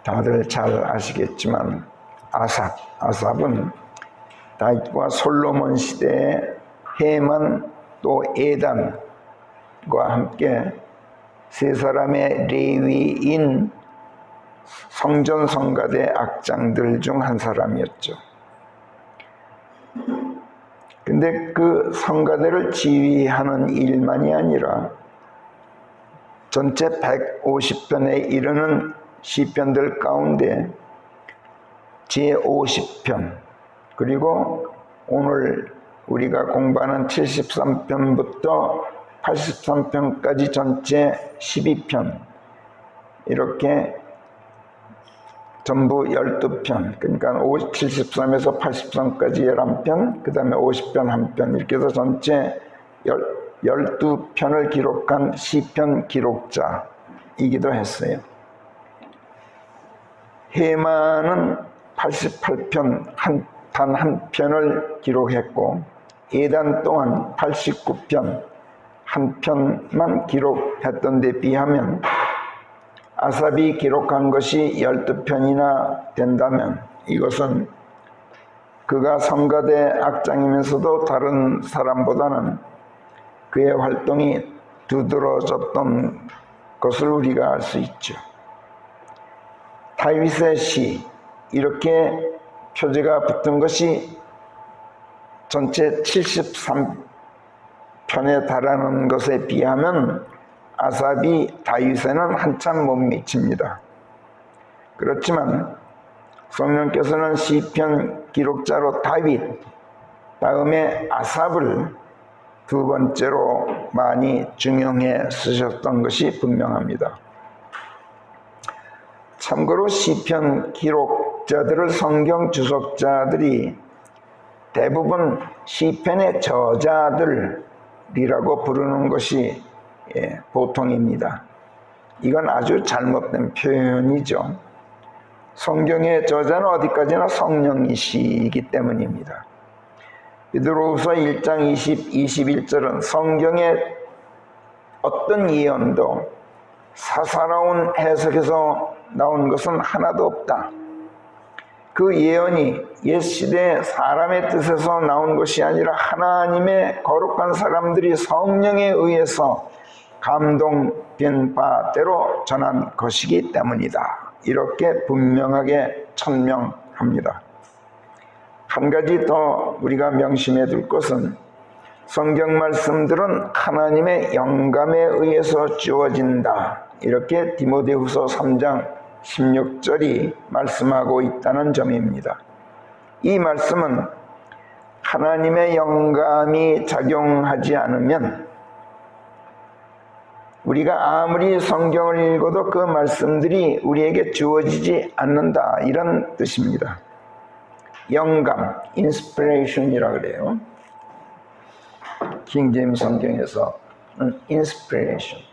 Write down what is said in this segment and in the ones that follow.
다들 잘 아시겠지만 아삽은 다윗과 솔로몬 시대에 헤만 또 에단과 함께 세 사람의 레위인 성전 성가대 악장들 중 한 사람이었죠. 근데 그 성가대를 지휘하는 일만이 아니라 전체 150편에 이르는 시편들 가운데 제50편 그리고 오늘 우리가 공부하는 73편부터 83편까지 전체 12편 이렇게 전부 12편 그러니까 73에서 83까지 11편 그 다음에 50편 1편 이렇게 해서 전체 12편을 기록한 시편 기록자이기도 했어요. 헤만은 88편 단 한 편을 기록했고 에단 또한 89편 한 편만 기록했던 데 비하면 아삽이 기록한 것이 12편이나 된다면 이것은 그가 성가대 악장이면서도 다른 사람보다는 그의 활동이 두드러졌던 것을 우리가 알 수 있죠. 다윗의 시 이렇게 표제가 붙은 것이 전체 73편에 달하는 것에 비하면 아삽이 다윗에는 한참 못 미칩니다. 그렇지만 성령께서는 시편 기록자로 다윗 다음에 아삽을 두 번째로 많이 중용해 쓰셨던 것이 분명합니다. 참고로 시편 기록자들을 성경 주석자들이 대부분 시편의 저자들이라고 부르는 것이 보통입니다. 이건 아주 잘못된 표현이죠. 성경의 저자는 어디까지나 성령이시기 때문입니다. 베드로후서 1장 21절은 성경의 어떤 예언도 사사로운 해석에서 나온 것은 하나도 없다. 그 예언이 옛시대 사람의 뜻에서 나온 것이 아니라 하나님의 거룩한 사람들이 성령에 의해서 감동된 바대로 전한 것이기 때문이다. 이렇게 분명하게 천명합니다. 한 가지 더 우리가 명심해 둘 것은 성경 말씀들은 하나님의 영감에 의해서 주어진다. 이렇게 디모데후서 3장 16절이 말씀하고 있다는 점입니다. 이 말씀은 하나님의 영감이 작용하지 않으면 우리가 아무리 성경을 읽어도 그 말씀들이 우리에게 주어지지 않는다. 이런 뜻입니다. 영감, inspiration이라고 그래요. 킹제임 성경에서는 inspiration.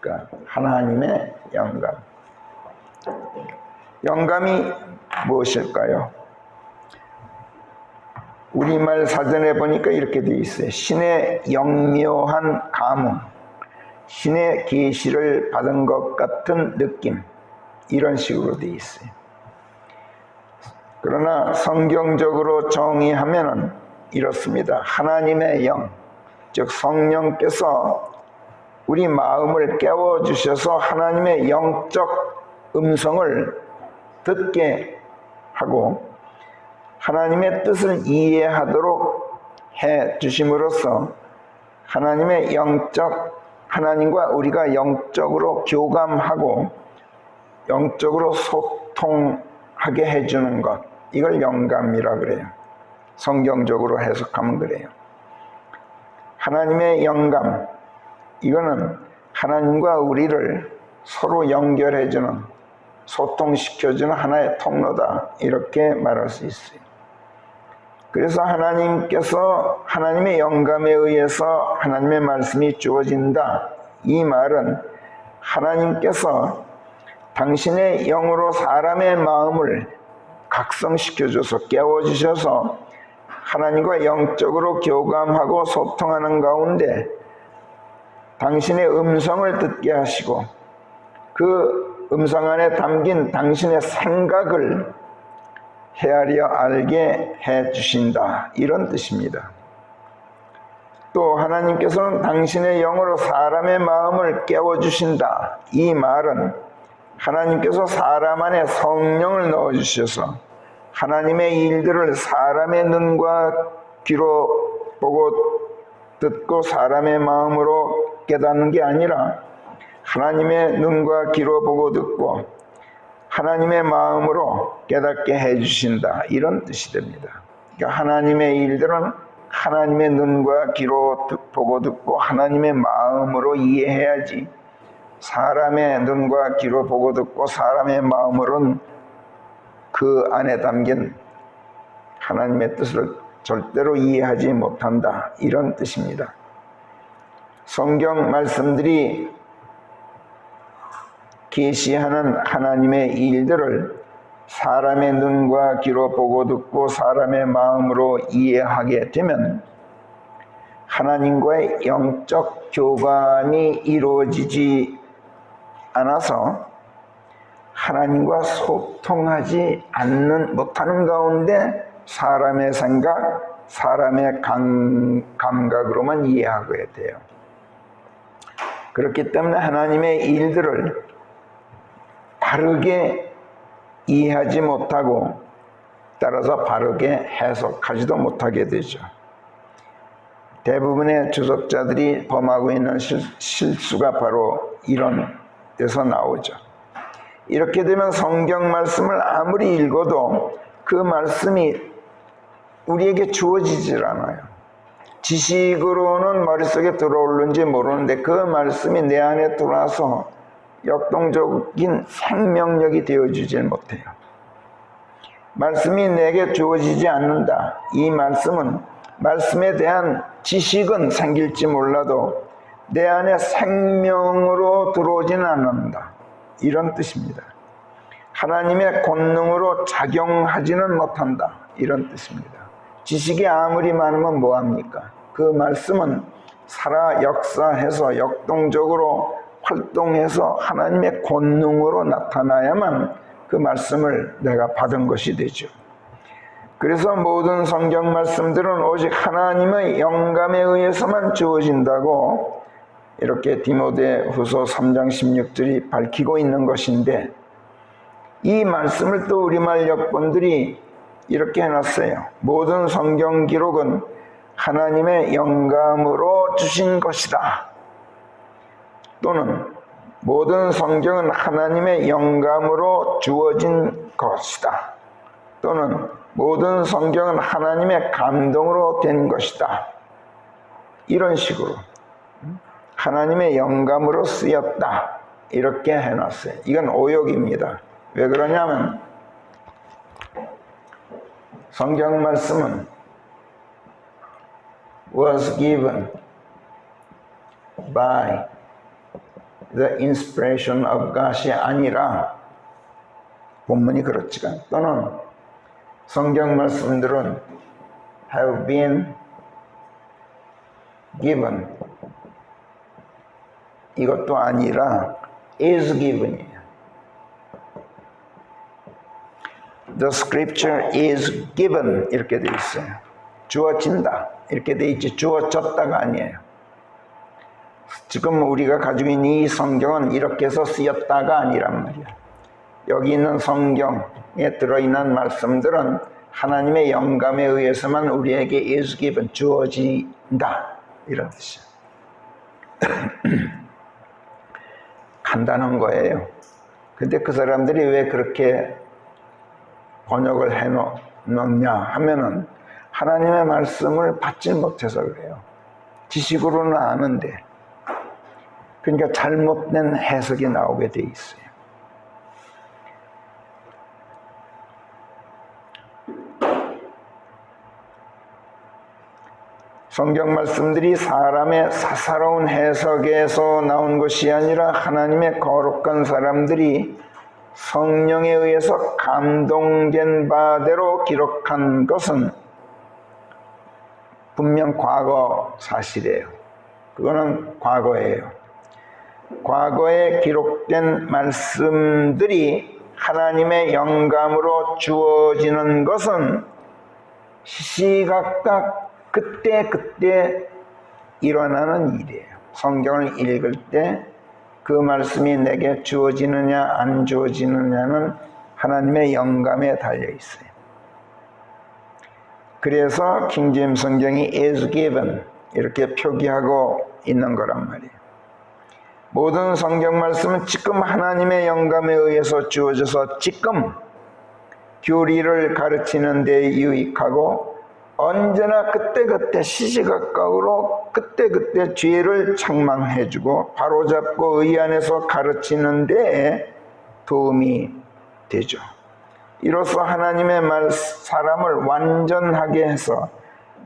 그러니까 하나님의 영감. 영감이 무엇일까요? 우리말 사전에 보니까 이렇게 되어 있어요. 신의 영묘한 감흥, 신의 계시를 받은 것 같은 느낌, 이런 식으로 되어 있어요. 그러나 성경적으로 정의하면은 이렇습니다. 하나님의 영, 즉 성령께서 우리 마음을 깨워주셔서 하나님의 영적 음성을 듣게 하고 하나님의 뜻을 이해하도록 해 주심으로써 하나님의 하나님과 우리가 영적으로 교감하고 영적으로 소통하게 해주는 것, 이걸 영감이라 그래요. 성경적으로 해석하면 그래요. 하나님의 영감, 이거는 하나님과 우리를 서로 연결해주는, 소통시켜주는 하나의 통로다, 이렇게 말할 수 있어요. 그래서 하나님께서 하나님의 영감에 의해서 하나님의 말씀이 주어진다, 이 말은 하나님께서 당신의 영으로 사람의 마음을 각성시켜줘서 깨워주셔서 하나님과 영적으로 교감하고 소통하는 가운데 당신의 음성을 듣게 하시고 그 음성 안에 담긴 당신의 생각을 헤아려 알게 해주신다, 이런 뜻입니다. 또 하나님께서는 당신의 영으로 사람의 마음을 깨워주신다. 이 말은 하나님께서 사람 안에 성령을 넣어주셔서 하나님의 일들을 사람의 눈과 귀로 보고 듣고 사람의 마음으로 깨닫는 게 아니라 하나님의 눈과 귀로 보고 듣고 하나님의 마음으로 깨닫게 해주신다, 이런 뜻이 됩니다. 그러니까 하나님의 일들은 하나님의 눈과 귀로 보고 듣고 하나님의 마음으로 이해해야지, 사람의 눈과 귀로 보고 듣고 사람의 마음으로는 그 안에 담긴 하나님의 뜻을 절대로 이해하지 못한다, 이런 뜻입니다. 성경 말씀들이 계시하는 하나님의 일들을 사람의 눈과 귀로 보고 듣고 사람의 마음으로 이해하게 되면 하나님과의 영적 교감이 이루어지지 않아서 하나님과 소통하지 못하는 가운데 사람의 생각, 사람의 감각으로만 이해하게 돼요. 그렇기 때문에 하나님의 일들을 바르게 이해하지 못하고 따라서 바르게 해석하지도 못하게 되죠. 대부분의 주석자들이 범하고 있는 실수가 바로 이런 데서 나오죠. 이렇게 되면 성경 말씀을 아무리 읽어도 그 말씀이 우리에게 주어지질 않아요. 지식으로는 머릿속에 들어오는지 모르는데 그 말씀이 내 안에 들어와서 역동적인 생명력이 되어주질 못해요. 말씀이 내게 주어지지 않는다. 이 말씀은 말씀에 대한 지식은 생길지 몰라도 내 안에 생명으로 들어오지는 않는다, 이런 뜻입니다. 하나님의 권능으로 작용하지는 못한다, 이런 뜻입니다. 지식이 아무리 많으면 뭐합니까? 그 말씀은 살아 역사해서 역동적으로 활동해서 하나님의 권능으로 나타나야만 그 말씀을 내가 받은 것이 되죠. 그래서 모든 성경 말씀들은 오직 하나님의 영감에 의해서만 주어진다고 이렇게 디모데후서 3장 16절이 밝히고 있는 것인데, 이 말씀을 또 우리말 역본들이 이렇게 해놨어요. 모든 성경 기록은 하나님의 영감으로 주신 것이다, 또는 모든 성경은 하나님의 영감으로 주어진 것이다, 또는 모든 성경은 하나님의 감동으로 된 것이다, 이런 식으로 하나님의 영감으로 쓰였다, 이렇게 해놨어요. 이건 오역입니다. 왜 그러냐면 성경 말씀은 was given by the inspiration of God이 아니라, 본문이 그렇지가, 또는 성경 말씀들은 have been given, 이것도 아니라 is given이에요. The scripture is given 이렇게 돼 있어요. 주어진다 이렇게 돼 있지 주어졌다가 아니에요. 지금 우리가 가지고 있는 이 성경은 이렇게 해서 쓰였다가 아니란 말이야. 여기 있는 성경에 들어있는 말씀들은 하나님의 영감에 의해서만 우리에게 is given, 주어진다, 이런 뜻이야. 간단한 거예요. 근데 그 사람들이 왜 그렇게 번역을 해놓냐 하면은 하나님의 말씀을 받지 못해서 그래요. 지식으로는 아는데. 그러니까 잘못된 해석이 나오게 돼 있어요. 성경 말씀들이 사람의 사사로운 해석에서 나온 것이 아니라 하나님의 거룩한 사람들이 성령에 의해서 감동된 바대로 기록한 것은 분명 과거 사실이에요. 그거는 과거예요. 과거에 기록된 말씀들이 하나님의 영감으로 주어지는 것은 시시각각 그때그때 일어나는 일이에요. 성경을 읽을 때 그 말씀이 내게 주어지느냐 안 주어지느냐는 하나님의 영감에 달려 있어요. 그래서 킹제임스 성경이 as given 이렇게 표기하고 있는 거란 말이에요. 모든 성경 말씀은 지금 하나님의 영감에 의해서 주어져서 지금 교리를 가르치는 데 유익하고 언제나 그때그때 시시각각으로 그때그때 죄를 책망해주고 바로잡고 의안에서 가르치는 데 도움이 되죠. 이로써 하나님의 말 사람을 완전하게 해서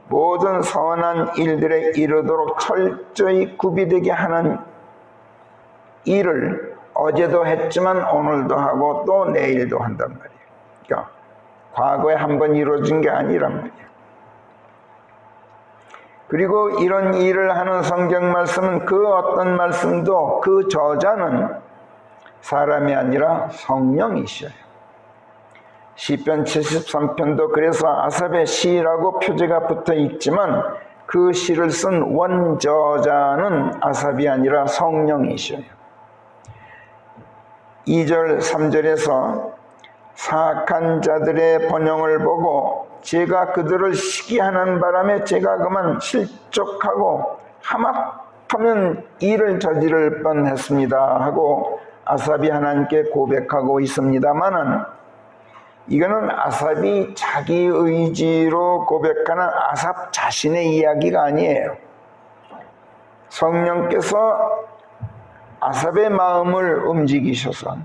모든 선한 일들에 이르도록 철저히 구비되게 하는 일을 어제도 했지만 오늘도 하고 또 내일도 한단 말이에요. 그러니까 과거에 한번 이루어진 게 아니란 말이에요. 그리고 이런 일을 하는 성경 말씀은 그 어떤 말씀도 그 저자는 사람이 아니라 성령이셔요. 시편 73편도 그래서 아삽의 시라고 표제가 붙어 있지만 그 시를 쓴 원저자는 아삽이 아니라 성령이셔요. 2절 3절에서 사악한 자들의 번영을 보고 제가 그들을 시기하는 바람에 제가 그만 실족하고 하마터면 일을 저지를 뻔했습니다 하고 아삽이 하나님께 고백하고 있습니다마는 이거는 아삽이 자기 의지로 고백하는 아삽 자신의 이야기가 아니에요. 성령께서 아삽의 마음을 움직이셔서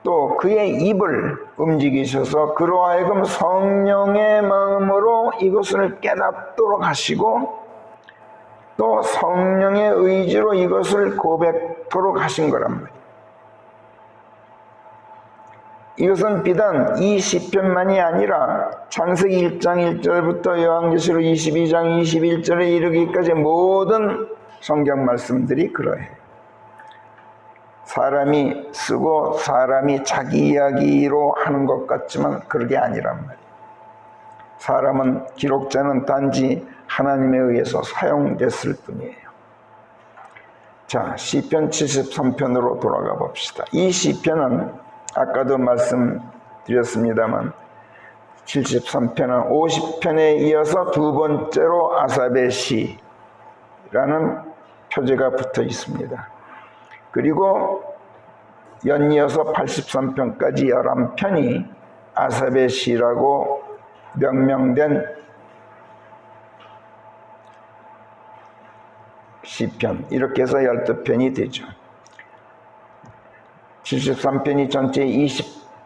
또 그의 입을 움직이셔서 그로 하여금 성령의 마음으로 이것을 깨닫도록 하시고 또 성령의 의지로 이것을 고백토록 하신 거란 말이에요. 이것은 비단 이 시편만이 아니라 창세기 1장 1절부터 요한계시록 22장 21절에 이르기까지 모든 성경 말씀들이 그러해요. 사람이 쓰고 사람이 자기 이야기로 하는 것 같지만 그게 아니란 말이에요. 사람은 기록자는 단지 하나님에 의해서 사용됐을 뿐이에요. 자, 시편 73편으로 돌아가 봅시다. 이 시편은 아까도 말씀드렸습니다만 73편은 50편에 이어서 두 번째로 아삽의 시라는 표제가 붙어 있습니다. 그리고 연이어서 83편까지 11편이 아삽의 시라고 명명된 시편, 이렇게 해서 12편이 되죠. 73편이 전체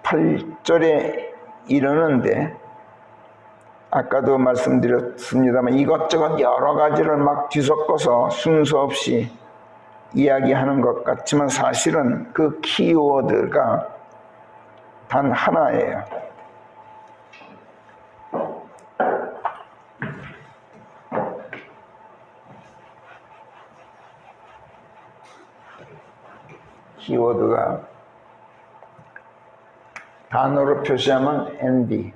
28절에 이르는데 아까도 말씀드렸습니다만 이것저것 여러 가지를 막 뒤섞어서 순서 없이 이야기하는 것 같지만 사실은 그 키워드가 단 하나예요. 키워드가 단어로 표시하면 envy,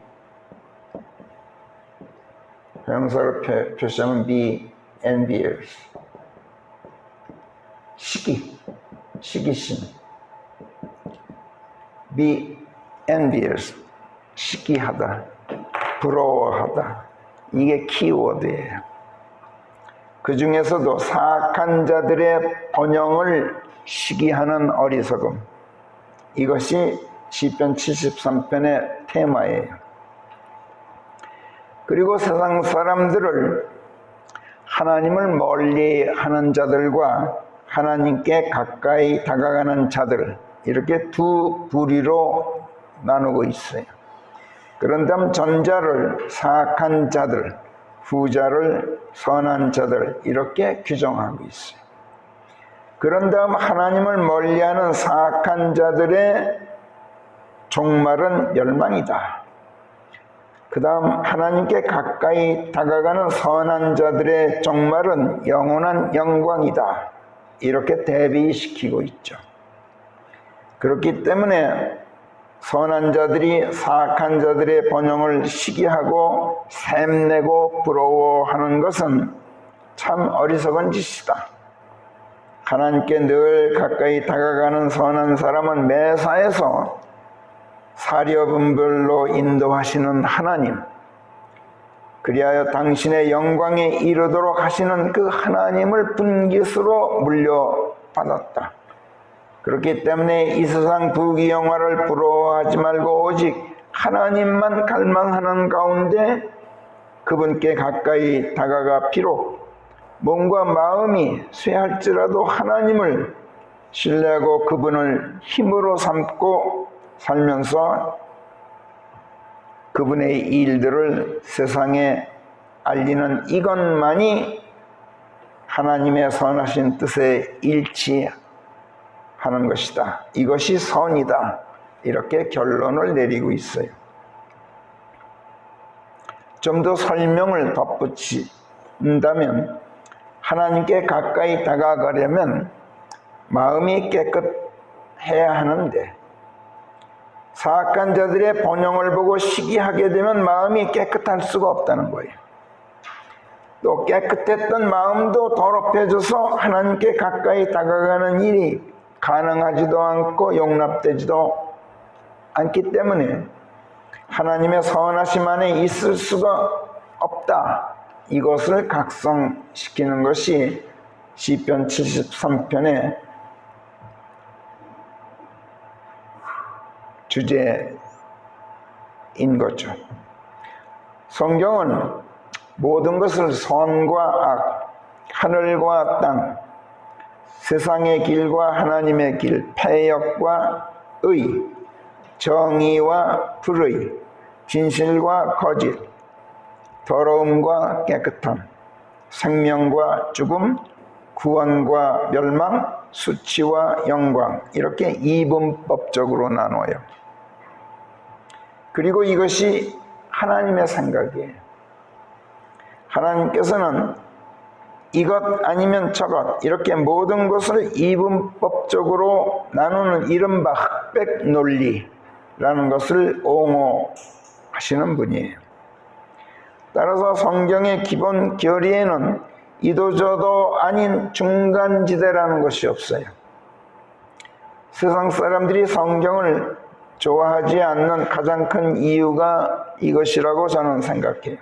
형사로 표시하면 be envious, 시기심, be envious, 시기하다, 부러워하다, 이게 키워드예요. 그 중에서도 사악한 자들의 번영을 시기하는 어리석음, 이것이 시편 73편의 테마예요. 그리고 세상 사람들을 하나님을 멀리하는 자들과 하나님께 가까이 다가가는 자들, 이렇게 두 부류로 나누고 있어요. 그런 다음 전자를 사악한 자들, 후자를 선한 자들, 이렇게 규정하고 있어요. 그런 다음 하나님을 멀리하는 사악한 자들의 종말은 멸망이다. 그 다음 하나님께 가까이 다가가는 선한 자들의 종말은 영원한 영광이다. 이렇게 대비시키고 있죠. 그렇기 때문에 선한 자들이 사악한 자들의 번영을 시기하고 샘내고 부러워하는 것은 참 어리석은 짓이다. 하나님께 늘 가까이 다가가는 선한 사람은 매사에서 사려분별로 인도하시는 하나님, 그리하여 당신의 영광에 이르도록 하시는 그 하나님을 분깃으로 물려받았다. 그렇기 때문에 이 세상 부귀영화를 부러워하지 말고 오직 하나님만 갈망하는 가운데 그분께 가까이 다가가 비록 몸과 마음이 쇠할지라도 하나님을 신뢰하고 그분을 힘으로 삼고 살면서 그분의 일들을 세상에 알리는 이것만이 하나님의 선하신 뜻에 일치하는 것이다. 이것이 선이다. 이렇게 결론을 내리고 있어요. 좀 더 설명을 덧붙인다면 하나님께 가까이 다가가려면 마음이 깨끗해야 하는데 사악한 자들의 번영을 보고 시기하게 되면 마음이 깨끗할 수가 없다는 거예요. 또 깨끗했던 마음도 더럽혀져서 하나님께 가까이 다가가는 일이 가능하지도 않고 용납되지도 않기 때문에 하나님의 선하심 안에 있을 수가 없다. 이것을 각성시키는 것이 시편 73편의 주제인 거죠. 성경은 모든 것을 선과 악, 하늘과 땅, 세상의 길과 하나님의 길, 패역과 의, 정의와 불의, 진실과 거짓, 더러움과 깨끗함, 생명과 죽음, 구원과 멸망, 수치와 영광, 이렇게 이분법적으로 나눠요. 그리고 이것이 하나님의 생각이에요. 하나님께서는 이것 아니면 저것 이렇게 모든 것을 이분법적으로 나누는 이른바 흑백 논리라는 것을 옹호하시는 분이에요. 따라서 성경의 기본 결의에는 이도저도 아닌 중간지대라는 것이 없어요. 세상 사람들이 성경을 좋아하지 않는 가장 큰 이유가 이것이라고 저는 생각해요.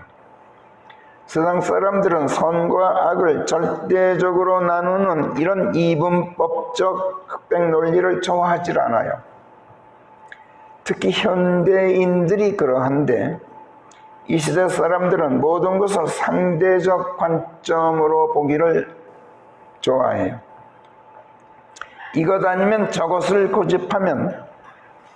세상 사람들은 선과 악을 절대적으로 나누는 이런 이분법적 흑백 논리를 좋아하지 않아요. 특히 현대인들이 그러한데 이 시대 사람들은 모든 것을 상대적 관점으로 보기를 좋아해요. 이것 아니면 저것을 고집하면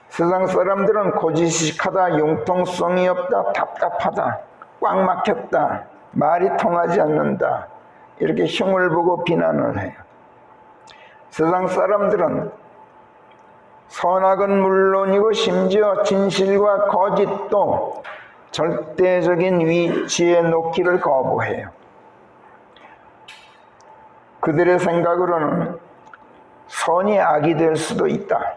세상 사람들은 고지식하다, 융통성이 없다, 답답하다, 꽉 막혔다, 말이 통하지 않는다, 이렇게 흉을 보고 비난을 해요. 세상 사람들은 선악은 물론이고 심지어 진실과 거짓도 절대적인 위치에 놓기를 거부해요. 그들의 생각으로는 선이 악이 될 수도 있다.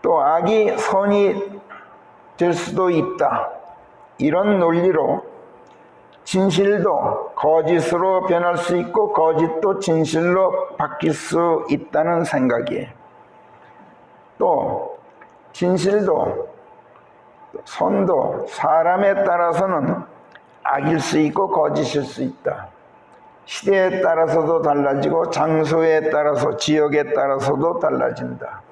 또 악이 선이 될 수도 있다. 이런 논리로 진실도 거짓으로 변할 수 있고 거짓도 진실로 바뀔 수 있다는 생각이에요. 또 진실도 선도 사람에 따라서는 악일 수 있고 거짓일 수 있다. 시대에 따라서도 달라지고 장소에 따라서 지역에 따라서도 달라진다.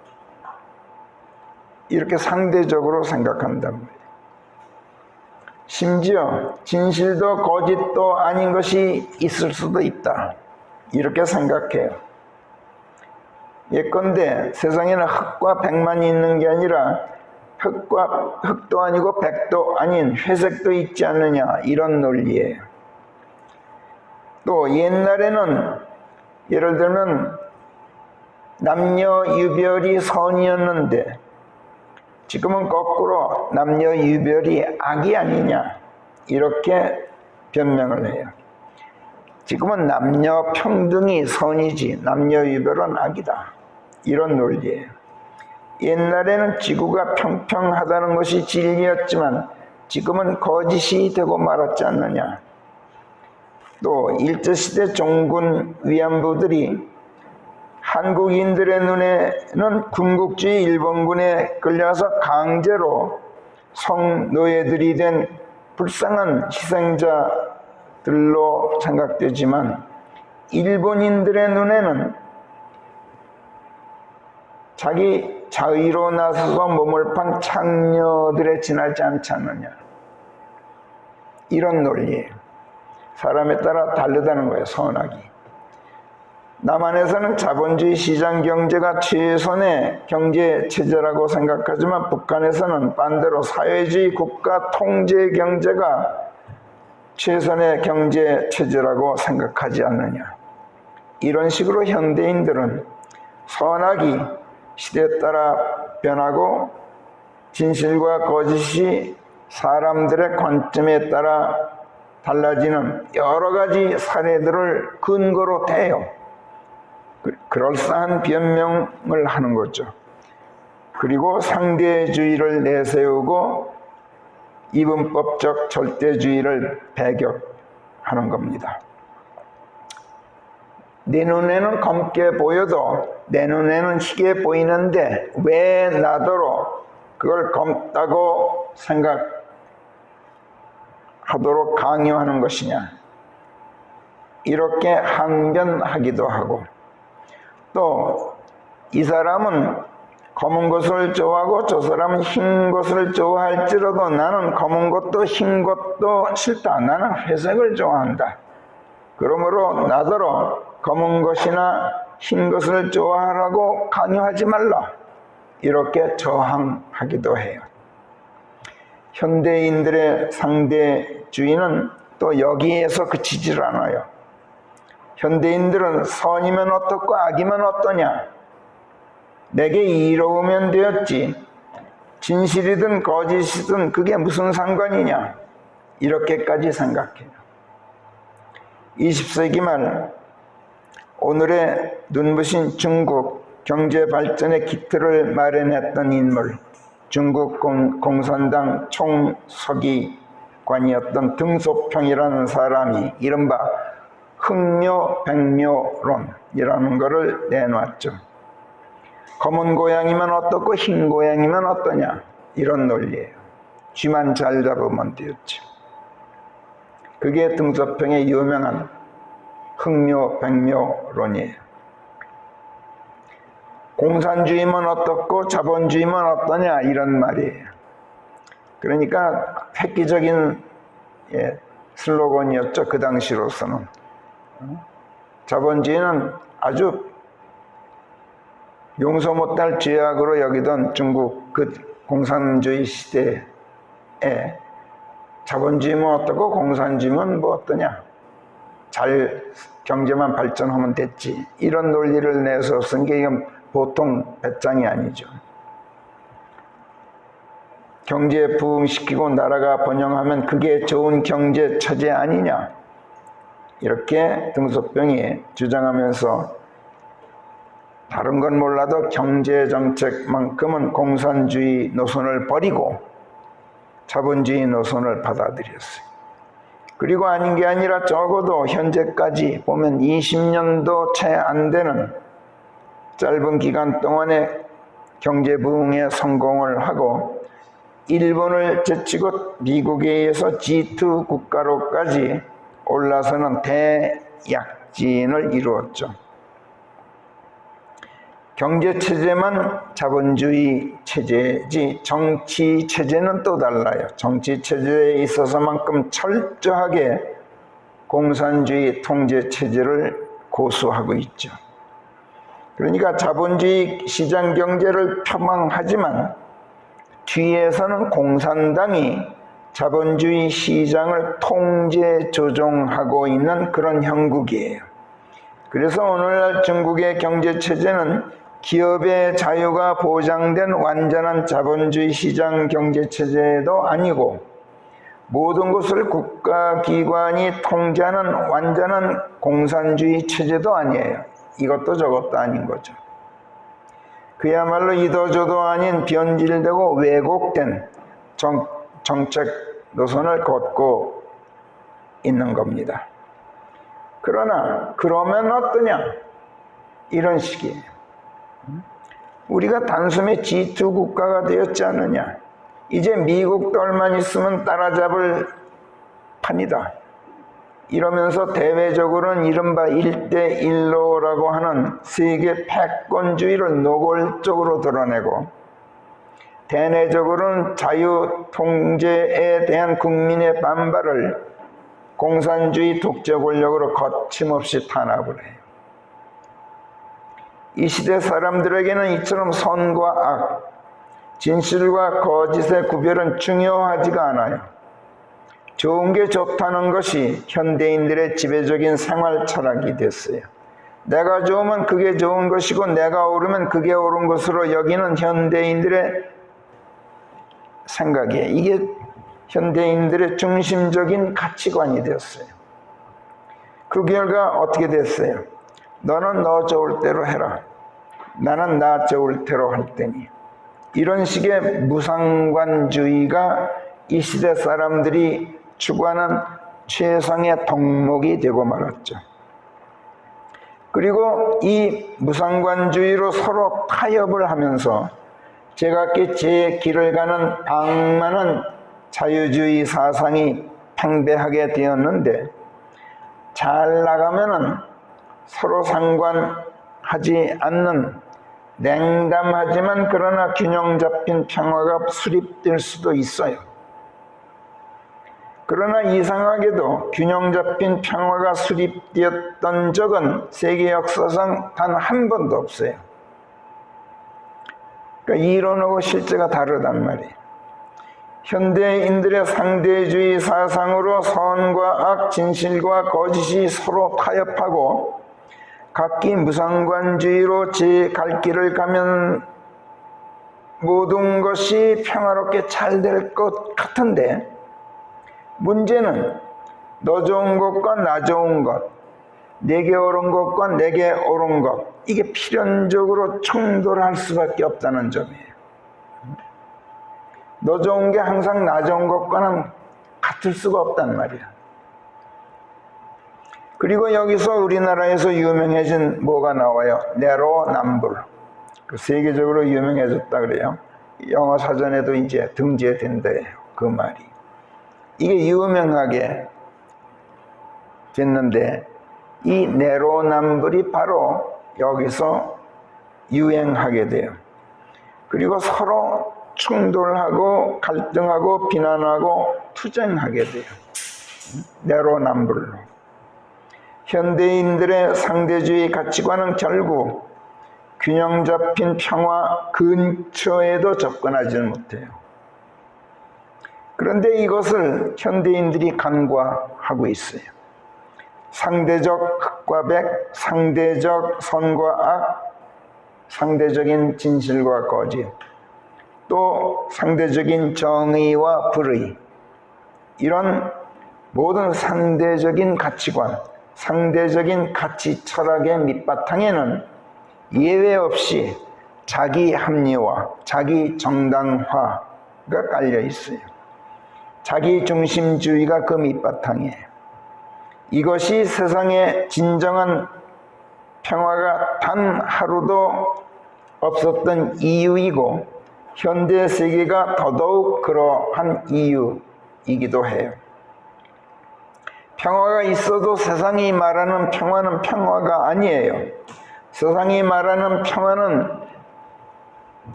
이렇게 상대적으로 생각한단 말이에요. 심지어 진실도 거짓도 아닌 것이 있을 수도 있다. 이렇게 생각해요. 예컨대 세상에는 흑과 백만이 있는 게 아니라 흑도 아니고 백도 아닌 회색도 있지 않느냐, 이런 논리예요. 또 옛날에는 예를 들면 남녀 유별이 선이었는데 지금은 거꾸로 남녀 유별이 악이 아니냐 이렇게 변명을 해요. 지금은 남녀 평등이 선이지 남녀 유별은 악이다. 이런 논리예요. 옛날에는 지구가 평평하다는 것이 진리였지만 지금은 거짓이 되고 말았지 않느냐. 또 일제시대 종군 위안부들이 한국인들의 눈에는 군국주의 일본군에 끌려서 강제로 성노예들이 된 불쌍한 희생자들로 생각되지만 일본인들의 눈에는 자기 자의로 나서서 몸을 판 창녀들에 지나지 않지 않느냐. 이런 논리예요. 사람에 따라 다르다는 거예요. 선악이. 남한에서는 자본주의 시장 경제가 최선의 경제 체제라고 생각하지만 북한에서는 반대로 사회주의 국가 통제 경제가 최선의 경제 체제라고 생각하지 않느냐. 이런 식으로 현대인들은 선악이 시대에 따라 변하고 진실과 거짓이 사람들의 관점에 따라 달라지는 여러 가지 사례들을 근거로 대요. 그럴싸한 변명을 하는 거죠. 그리고 상대주의를 내세우고 이분법적 절대주의를 배격하는 겁니다. 내 눈에는 검게 보여도 내 눈에는 희게 보이는데 왜 나더러 그걸 검다고 생각하도록 강요하는 것이냐. 이렇게 항변하기도 하고 또 이 사람은 검은 것을 좋아하고 저 사람은 흰 것을 좋아할지라도 나는 검은 것도 흰 것도 싫다. 나는 회색을 좋아한다. 그러므로 나더러 검은 것이나 흰 것을 좋아하라고 강요하지 말라. 이렇게 저항하기도 해요. 현대인들의 상대주의는 또 여기에서 그치질 않아요. 현대인들은 선이면 어떻고 악이면 어떠냐. 내게 이로우면 되었지. 진실이든 거짓이든 그게 무슨 상관이냐. 이렇게까지 생각해요. 20세기 말 오늘의 눈부신 중국 경제 발전의 기틀을 마련했던 인물, 중국 공산당 총서기관이었던 등소평이라는 사람이 이른바 흑묘백묘론이라는 것을 내놨죠. 검은 고양이면 어떻고 흰 고양이면 어떠냐. 이런 논리예요. 쥐만 잘 잡으면 되었죠. 그게 등소평의 유명한 흑묘백묘론이에요. 공산주의면 어떻고 자본주의면 어떠냐 이런 말이에요. 그러니까 획기적인 슬로건이었죠. 그 당시로서는. 자본주의는 아주 용서 못할 죄악으로 여기던 중국 그 공산주의 시대에 자본주의면 어떻고 공산주의면 뭐 어떠냐. 잘 경제만 발전하면 됐지. 이런 논리를 내서 쓴 게 이건 보통 배짱이 아니죠. 경제 부흥시키고 나라가 번영하면 그게 좋은 경제 처제 아니냐. 이렇게 등소평이 주장하면서 다른 건 몰라도 경제정책만큼은 공산주의 노선을 버리고 자본주의 노선을 받아들였어요. 그리고 아닌 게 아니라 적어도 현재까지 보면 20년도 채 안 되는 짧은 기간 동안에 경제 부흥에 성공을 하고 일본을 제치고 미국에 의해서 G2 국가로까지 올라서는 대약진을 이루었죠. 경제체제만 자본주의 체제지 정치체제는 또 달라요. 정치체제에 있어서만큼 철저하게 공산주의 통제체제를 고수하고 있죠. 그러니까 자본주의 시장경제를 표방하지만 뒤에서는 공산당이 자본주의 시장을 통제 조종하고 있는 그런 형국이에요. 그래서 오늘날 중국의 경제체제는 기업의 자유가 보장된 완전한 자본주의 시장 경제체제도 아니고 모든 것을 국가기관이 통제하는 완전한 공산주의 체제도 아니에요. 이것도 저것도 아닌 거죠. 그야말로 이도저도 아닌 변질되고 왜곡된 정책 노선을 걷고 있는 겁니다. 그러나 그러면 어떠냐? 이런 식이에요. 우리가 단숨에 G2 국가가 되었지 않느냐? 이제 미국도 얼마 있으면 따라잡을 판이다. 이러면서 대외적으로는 이른바 1대1로라고 하는 세계 패권주의를 노골적으로 드러내고 대내적으로는 자유 통제에 대한 국민의 반발을 공산주의 독재 권력으로 거침없이 탄압을 해요. 이 시대 사람들에게는 이처럼 선과 악, 진실과 거짓의 구별은 중요하지가 않아요. 좋은 게 좋다는 것이 현대인들의 지배적인 생활 철학이 됐어요. 내가 좋으면 그게 좋은 것이고 내가 옳으면 그게 옳은 것으로 여기는 현대인들의 생각이에요. 이게 현대인들의 중심적인 가치관이 되었어요. 그 결과 어떻게 됐어요? 너는 너 좋을 대로 해라. 나는 나 좋을 대로 할 테니. 이런 식의 무상관주의가 이 시대 사람들이 추구하는 최상의 덕목이 되고 말았죠. 그리고 이 무상관주의로 서로 타협을 하면서 제각기 제 길을 가는 방만한 자유주의 사상이 팽배하게 되었는데 잘 나가면은 서로 상관하지 않는 냉담하지만 그러나 균형 잡힌 평화가 수립될 수도 있어요. 그러나 이상하게도 균형 잡힌 평화가 수립되었던 적은 세계 역사상 단 한 번도 없어요. 그러니까 이론하고 실제가 다르단 말이에요. 현대인들의 상대주의 사상으로 선과 악, 진실과 거짓이 서로 타협하고 각기 무상관주의로 제 갈 길을 가면 모든 것이 평화롭게 잘 될 것 같은데 문제는 너 좋은 것과 나 좋은 것, 내게 옳은 것과 내게 옳은 것 이게 필연적으로 충돌할 수밖에 없다는 점이에요. 너 좋은 게 항상 나 좋은 것과는 같을 수가 없단 말이야. 그리고 여기서 우리나라에서 유명해진 뭐가 나와요? 내로남불. 세계적으로 유명해졌다 그래요. 영어 사전에도 이제 등재된대요. 그 말이. 이게 유명하게 됐는데 이 내로남불이 바로 여기서 유행하게 돼요. 그리고 서로 충돌하고 갈등하고 비난하고 투쟁하게 돼요. 내로남불로. 현대인들의 상대주의 가치관은 결국 균형 잡힌 평화 근처에도 접근하지 못해요. 그런데 이것을 현대인들이 간과하고 있어요. 상대적 흑과 백, 상대적 선과 악, 상대적인 진실과 거짓, 또 상대적인 정의와 불의, 이런 모든 상대적인 가치관, 상대적인 가치 철학의 밑바탕에는 예외 없이 자기 합리화, 자기 정당화가 깔려 있어요. 자기 중심주의가 그 밑바탕이에요. 이것이 세상에 진정한 평화가 단 하루도 없었던 이유이고 현대 세계가 더더욱 그러한 이유이기도 해요. 평화가 있어도 세상이 말하는 평화는 평화가 아니에요. 세상이 말하는 평화는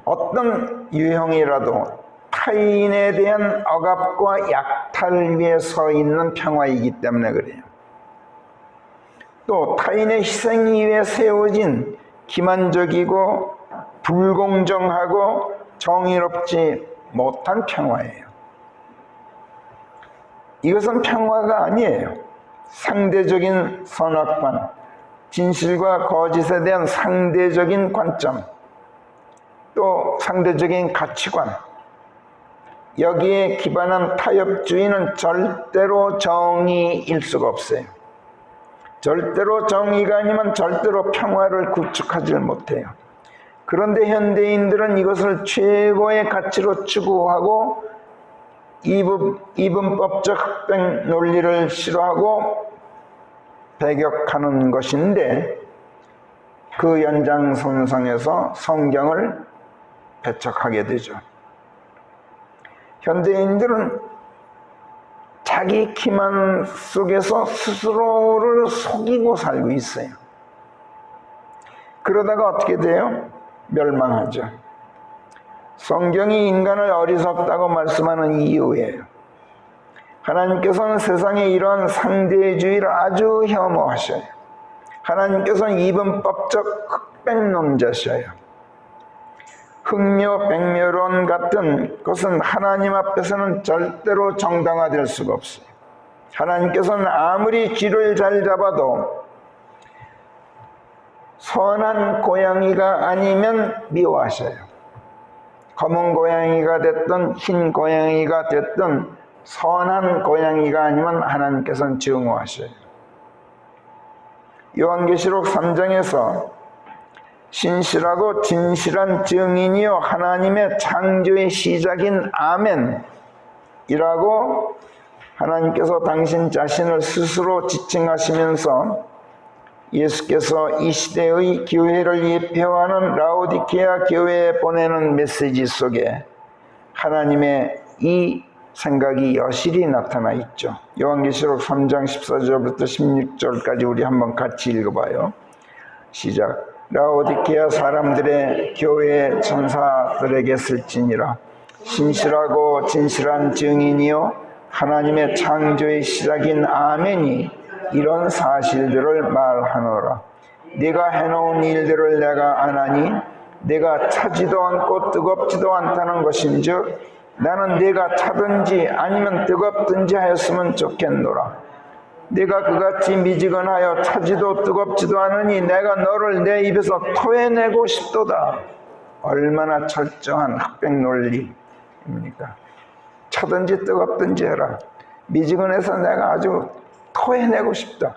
어떤 유형이라도 타인에 대한 억압과 약탈 위에 서 있는 평화이기 때문에 그래요. 또 타인의 희생 위에 세워진 기만적이고 불공정하고 정의롭지 못한 평화예요. 이것은 평화가 아니에요. 상대적인 선악관, 진실과 거짓에 대한 상대적인 관점, 또 상대적인 가치관, 여기에 기반한 타협주의는 절대로 정의일 수가 없어요. 절대로 정의가 아니면 절대로 평화를 구축하지 못해요. 그런데 현대인들은 이것을 최고의 가치로 추구하고 이분법적 흑백 논리를 싫어하고 배격하는 것인데, 그 연장선상에서 성경을 배척하게 되죠. 현대인들은 자기 기만 속에서 스스로를 속이고 살고 있어요. 그러다가 어떻게 돼요? 멸망하죠. 성경이 인간을 어리석다고 말씀하는 이유예요. 하나님께서는 세상에 이런 상대주의를 아주 혐오하셔요. 하나님께서는 이분법적 흑백론자셔요. 흑묘 백묘론 같은 것은 하나님 앞에서는 절대로 정당화될 수가 없어요. 하나님께서는 아무리 쥐를 잘 잡아도 선한 고양이가 아니면 미워하셔요. 검은 고양이가 됐든 흰 고양이가 됐든 선한 고양이가 아니면 하나님께서는 증오하셔요. 요한계시록 3장에서 신실하고 진실한 증인이요 하나님의 창조의 시작인 아멘이라고 하나님께서 당신 자신을 스스로 지칭하시면서 예수께서 이 시대의 교회를 예표하는 라오디게아 교회에 보내는 메시지 속에 하나님의 이 생각이 여실히 나타나 있죠. 요한계시록 3장 14절부터 16절까지 우리 한번 같이 읽어봐요. 시작. 라오디게아 사람들의 교회 천사들에게 쓸지니라. 신실하고 진실한 증인이요 하나님의 창조의 시작인 아멘이 이런 사실들을 말하노라. 네가 해놓은 일들을 내가 아나니 네가 차지도 않고 뜨겁지도 않다는 것인즉 나는 네가 차든지 아니면 뜨겁든지 하였으면 좋겠노라. 네가 그같이 미지근하여 차지도 뜨겁지도 않으니 내가 너를 내 입에서 토해내고 싶도다. 얼마나 철저한 흑백 논리입니까? 차든지 뜨겁든지 해라. 미지근해서 내가 아주 토해내고 싶다.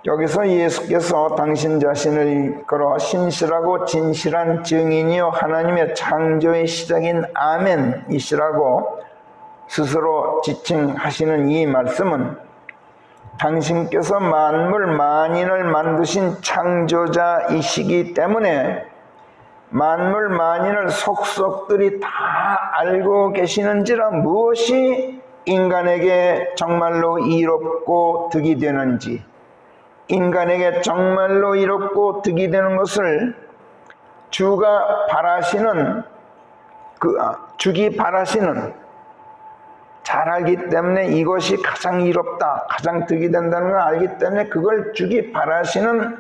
여기서 예수께서 당신 자신을 걸어 신실하고 진실한 증인이요 하나님의 창조의 시작인 아멘이시라고 스스로 지칭하시는 이 말씀은 당신께서 만물 만인을 만드신 창조자이시기 때문에 만물 만인을 속속들이 다 알고 계시는지라 무엇이 인간에게 정말로 이롭고 득이 되는지, 인간에게 정말로 이롭고 득이 되는 것을 주가 바라시는 주기 바라시는 잘 알기 때문에 이것이 가장 이롭다, 가장 득이 된다는 걸 알기 때문에 그걸 주기 바라시는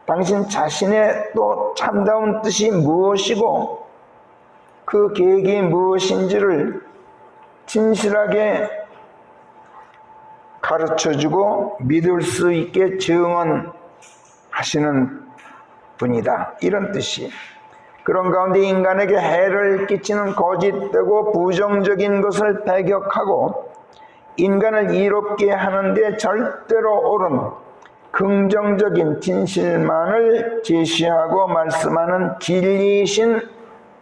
당신 자신의 또 참다운 뜻이 무엇이고 그 계획이 무엇인지를 진실하게 가르쳐주고 믿을 수 있게 증언하시는 분이다, 이런 뜻이에요. 그런 가운데 인간에게 해를 끼치는 거짓되고 부정적인 것을 배격하고 인간을 이롭게 하는데 절대로 옳은 긍정적인 진실만을 제시하고 말씀하는 진리이신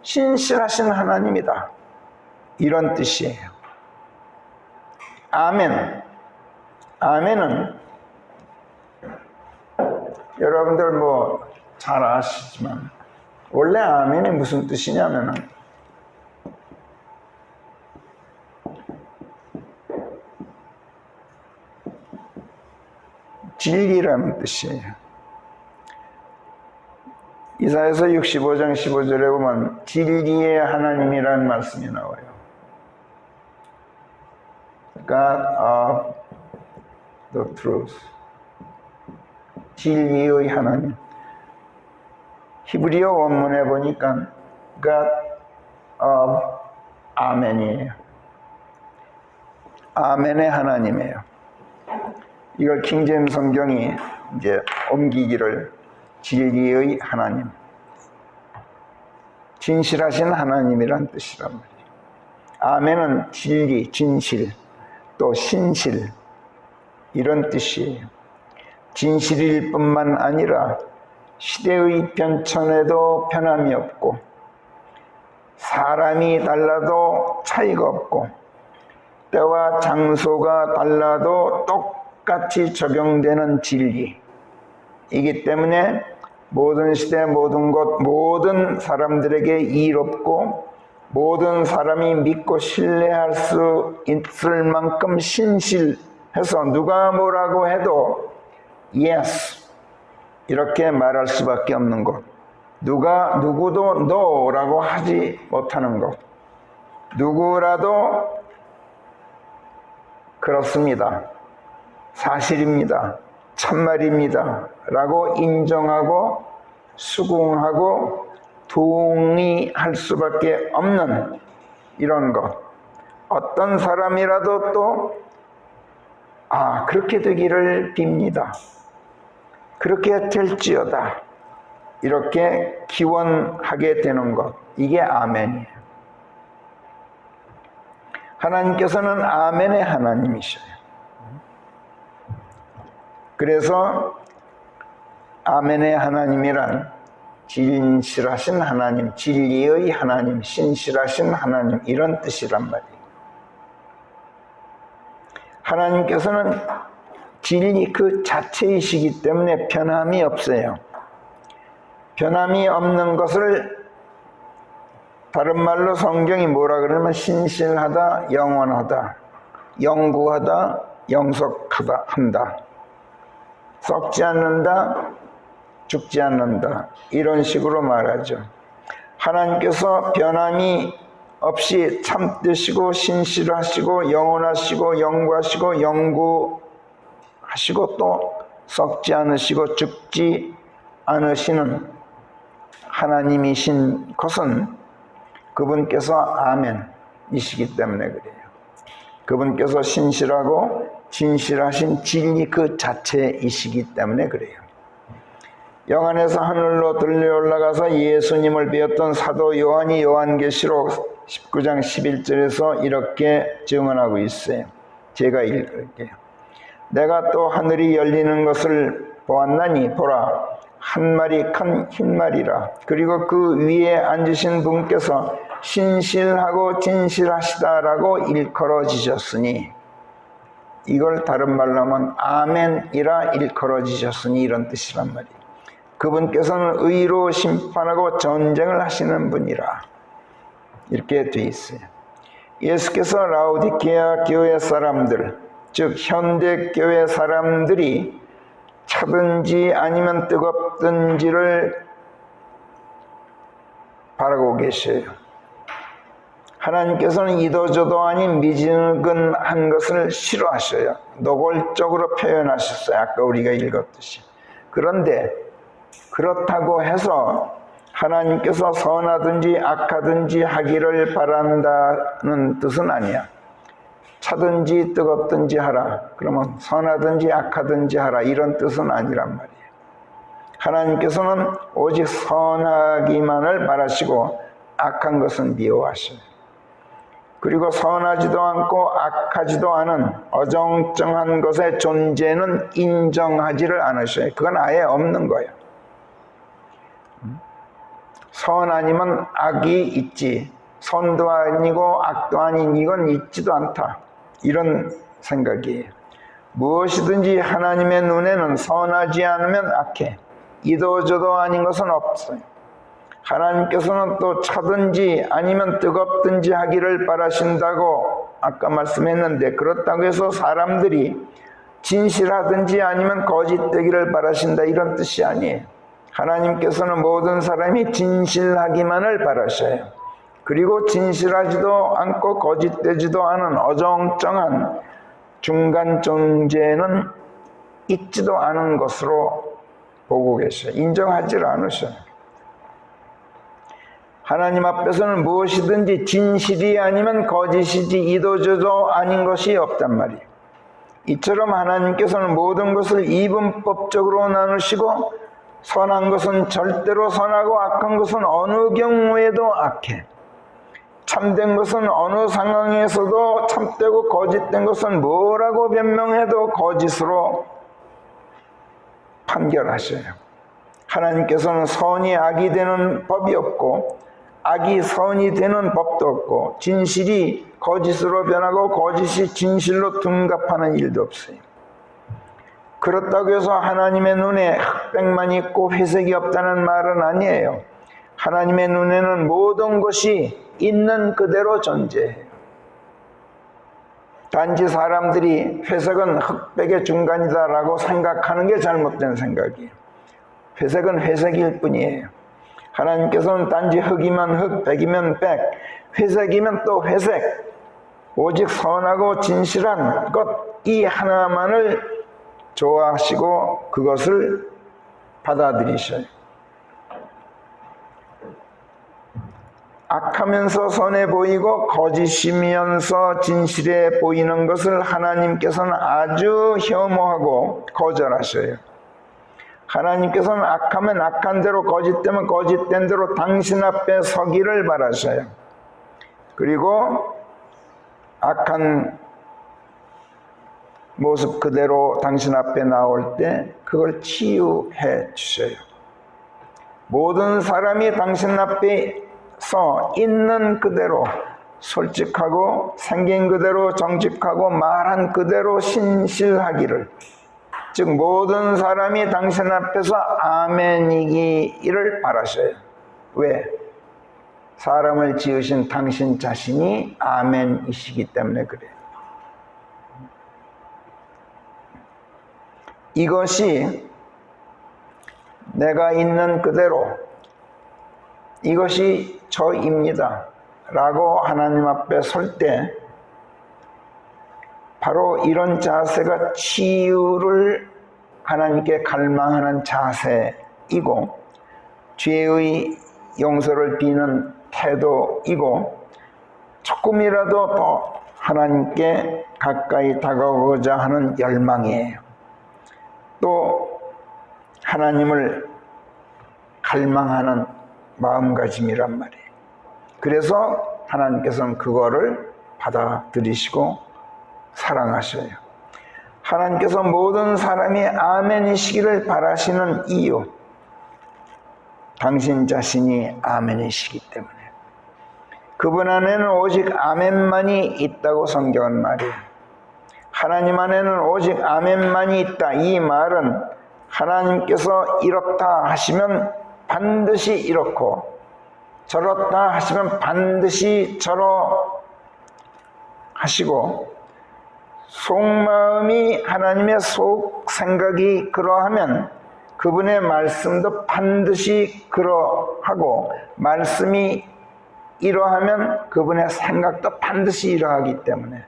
신실하신 하나님이다, 이런 뜻이에요. 아멘. 아멘은 여러분들 뭐 잘 아시지만 원래 아멘이 무슨 뜻이냐면은 진리라는 뜻이에요. 이사야서 65장 15절에 보면 진리의 하나님이라는 말씀이 나와요. God of the truth. 진리의 하나님. 히브리어 원문에 보니까 God of 아멘이에요. 아멘의 하나님이에요. 이걸 킹제임스 성경이 이제 옮기기를 진리의 하나님, 진실하신 하나님이란 뜻이란 말이에요. 아멘은 진리, 진실, 또 신실 이런 뜻이에요. 진실일 뿐만 아니라 시대의 변천에도 변함이 없고 사람이 달라도 차이가 없고 때와 장소가 달라도 똑같이 적용되는 진리이기 때문에 모든 시대, 모든 곳, 모든 사람들에게 이롭고 모든 사람이 믿고 신뢰할 수 있을 만큼 신실해서 누가 뭐라고 해도 yes 이렇게 말할 수밖에 없는 것, 누구도 no라고 하지 못하는 것, 누구라도 그렇습니다, 사실입니다, 참말입니다 라고 인정하고 수긍하고 동의할 수밖에 없는 이런 것. 어떤 사람이라도 또 그렇게 되기를 빕니다, 그렇게 될지어다 이렇게 기원하게 되는 것, 이게 아멘이에요. 하나님께서는 아멘의 하나님이셔요. 그래서 아멘의 하나님이란 진실하신 하나님, 진리의 하나님, 신실하신 하나님 이런 뜻이란 말이에요. 하나님께서는 진리 그 자체이시기 때문에 변함이 없어요. 변함이 없는 것을 다른 말로 성경이 뭐라 그러면 신실하다, 영원하다, 영구하다, 영속하다 한다. 썩지 않는다, 죽지 않는다 이런 식으로 말하죠. 하나님께서 변함이 없이 참되시고 신실하시고 영원하시고 영구하시고 영구하시고 또 썩지 않으시고 죽지 않으시는 하나님이신 것은 그분께서 아멘이시기 때문에 그래요. 그분께서 신실하고 진실하신 진리 그 자체이시기 때문에 그래요. 영안에서 하늘로 들려 올라가서 예수님을 배웠던 사도 요한이 요한계시록 19장 11절에서 이렇게 증언하고 있어요. 제가 읽을게요. 내가 또 하늘이 열리는 것을 보았나니 보라, 한 마리 큰 흰말이라. 그리고 그 위에 앉으신 분께서 신실하고 진실하시다라고 일컬어지셨으니, 이걸 다른 말로 하면 아멘이라 일컬어지셨으니 이런 뜻이란 말이에요. 그분께서는 의로 심판하고 전쟁을 하시는 분이라 이렇게 돼 있어요. 예수께서 라오디게아 교회 사람들, 즉 현대 교회 사람들이 차든지 아니면 뜨겁든지를 바라고 계셔요. 하나님께서는 이도저도 아닌 미지근한 것을 싫어하셔요. 노골적으로 표현하셨어요. 아까 우리가 읽었듯이. 그런데 그렇다고 해서 하나님께서 선하든지 악하든지 하기를 바란다는 뜻은 아니야. 차든지 뜨겁든지 하라. 그러면 선하든지 악하든지 하라. 이런 뜻은 아니란 말이에요. 하나님께서는 오직 선하기만을 바라시고 악한 것은 미워하셔요. 그리고 선하지도 않고 악하지도 않은 어정쩡한 것의 존재는 인정하지를 않으셔요. 그건 아예 없는 거예요. 선 아니면 악이 있지, 선도 아니고 악도 아닌 이건 있지도 않다, 이런 생각이에요. 무엇이든지 하나님의 눈에는 선하지 않으면 악해. 이도저도 아닌 것은 없어요. 하나님께서는 또 차든지 아니면 뜨겁든지 하기를 바라신다고 아까 말씀했는데, 그렇다고 해서 사람들이 진실하든지 아니면 거짓되기를 바라신다 이런 뜻이 아니에요. 하나님께서는 모든 사람이 진실하기만을 바라셔요. 그리고 진실하지도 않고 거짓되지도 않은 어정쩡한 중간 존재는 있지도 않은 것으로 보고 계셔요. 인정하지 않으셔요. 하나님 앞에서는 무엇이든지 진실이 아니면 거짓이지 이도저도 아닌 것이 없단 말이에요. 이처럼 하나님께서는 모든 것을 이분법적으로 나누시고 선한 것은 절대로 선하고 악한 것은 어느 경우에도 악해. 참된 것은 어느 상황에서도 참되고 거짓된 것은 뭐라고 변명해도 거짓으로 판결하셔요. 하나님께서는 선이 악이 되는 법이 없고 악이 선이 되는 법도 없고 진실이 거짓으로 변하고 거짓이 진실로 둔갑하는 일도 없어요. 그렇다고 해서 하나님의 눈에 흑백만 있고 회색이 없다는 말은 아니에요. 하나님의 눈에는 모든 것이 있는 그대로 존재해요. 단지 사람들이 회색은 흑백의 중간이다라고 생각하는 게 잘못된 생각이에요. 회색은 회색일 뿐이에요. 하나님께서는 단지 흑이면 흑, 백이면 백, 회색이면 또 회색, 오직 선하고 진실한 것 이 하나만을 좋아하시고 그것을 받아들이셔요. 악하면서 선해 보이고 거짓이면서 진실해 보이는 것을 하나님께서는 아주 혐오하고 거절하셔요. 하나님께서는 악하면 악한 대로 거짓되면 거짓된 대로 당신 앞에 서기를 바라셔요. 그리고 악한 모습 그대로 당신 앞에 나올 때 그걸 치유해 주셔요. 모든 사람이 당신 앞에서 있는 그대로 솔직하고 생긴 그대로 정직하고 말한 그대로 신실하기를, 즉 모든 사람이 당신 앞에서 아멘이기를 바라셔요. 왜? 사람을 지으신 당신 자신이 아멘이시기 때문에 그래요. 이것이 내가 있는 그대로 이것이 저입니다 라고 하나님 앞에 설 때 바로 이런 자세가 치유를 하나님께 갈망하는 자세이고 죄의 용서를 비는 태도이고 조금이라도 더 하나님께 가까이 다가오고자 하는 열망이에요. 또 하나님을 갈망하는 마음가짐이란 말이에요. 그래서 하나님께서는 그거를 받아들이시고 사랑하셔요. 하나님께서 모든 사람이 아멘이시기를 바라시는 이유, 당신 자신이 아멘이시기 때문에. 그분 안에는 오직 아멘만이 있다고 성경은 말이에요. 하나님 안에는 오직 아멘만이 있다. 이 말은 하나님께서 이렇다 하시면 반드시 이렇고 저렇다 하시면 반드시 저러 하시고, 속마음이 하나님의 속 생각이 그러하면 그분의 말씀도 반드시 그러하고, 말씀이 이러하면 그분의 생각도 반드시 이러하기 때문에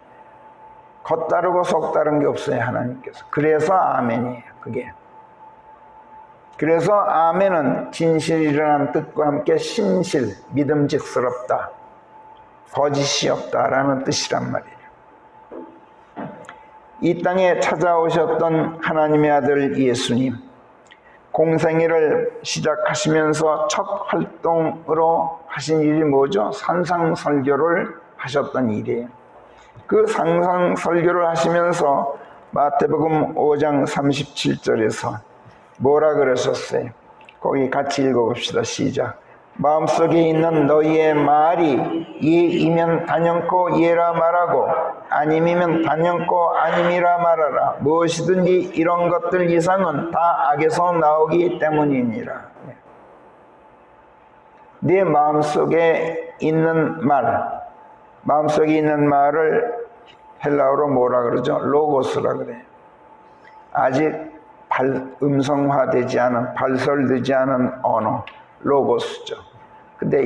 겉다르고 속다른 게 없어요, 하나님께서. 그래서 아멘이에요, 그게. 그래서 아멘은 진실이라는 뜻과 함께 신실, 믿음직스럽다, 거짓이 없다라는 뜻이란 말이에요. 이 땅에 찾아오셨던 하나님의 아들 예수님, 공생애를 시작하시면서 첫 활동으로 하신 일이 뭐죠? 산상설교를 하셨던 일이에요. 그 산상설교를 하시면서 마태복음 5장 37절에서 뭐라 그러셨어요? 거기 같이 읽어봅시다. 시작. 마음속에 있는 너희의 말이 예이면 단연코 예라 말하고 아님이면 단연코 아님이라 말하라. 무엇이든지 이런 것들 이상은 다 악에서 나오기 때문이니라. 네 마음속에 있는 말, 마음속에 있는 말을 헬라어로 뭐라 그러죠? 로고스라 그래요. 아직 음성화되지 않은, 발설되지 않은 언어, 로고스죠. 근데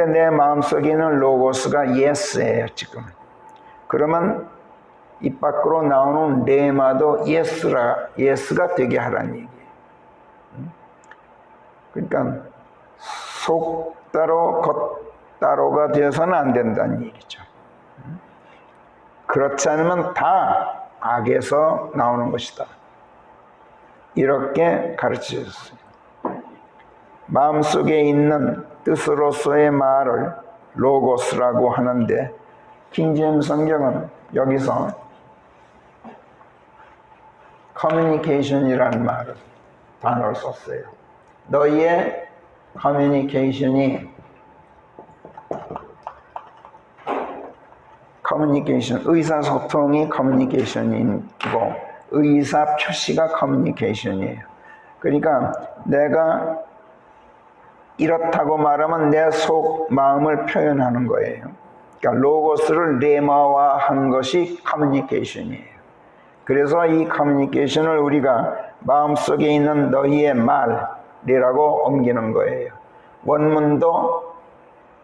내 마음속에 있는 로고스가 예스예요, 지금. 그러면 입 밖으로 나오는 레마도 예스가 되게 하라는 얘기예요. 그러니까 속따로 겉따로가 되어서는 안 된다는 얘기죠. 그렇지 않으면 다 악에서 나오는 것이다. 이렇게 가르치셨어요. 마음속에 있는 뜻으로서의 말을 로고스라고 하는데 킹제임스 성경은 여기서 커뮤니케이션이라는 단어를 썼어요. 너희의 커뮤니케이션이 의사소통이 커뮤니케이션이고 의사 표시가 커뮤니케이션이에요. 그러니까 내가 이렇다고 말하면 내 속 마음을 표현하는 거예요. 그러니까 로고스를 레마화한 것이 커뮤니케이션이에요. 그래서 이 커뮤니케이션을 우리가 마음속에 있는 너희의 말이라고 옮기는 거예요. 원문도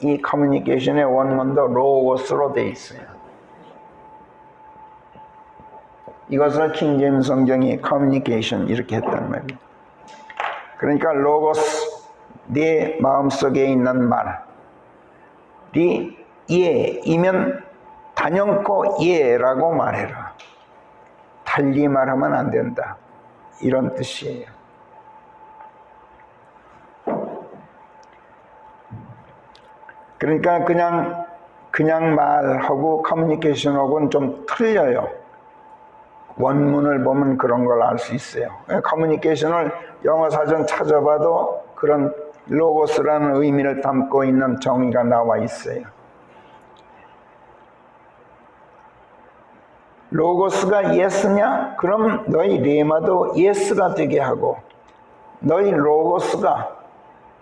이 커뮤니케이션의 원문도 로고스로 되어 있어요. 이것을 킹제임스 성경이 커뮤니케이션 이렇게 했단 말이에요. 그러니까 로고스, 네 마음속에 있는 말이 예이면 단연코 예라고 말해라. 달리 말하면 안 된다. 이런 뜻이에요. 그러니까 그냥 말하고 커뮤니케이션하고는 좀 틀려요. 원문을 보면 그런 걸 알 수 있어요. 커뮤니케이션을 영어 사전 찾아봐도 그런 로고스라는 의미를 담고 있는 정의가 나와 있어요. 로고스가 예스냐? 그럼 너희 레마도 예스가 되게 하고, 너희 로고스가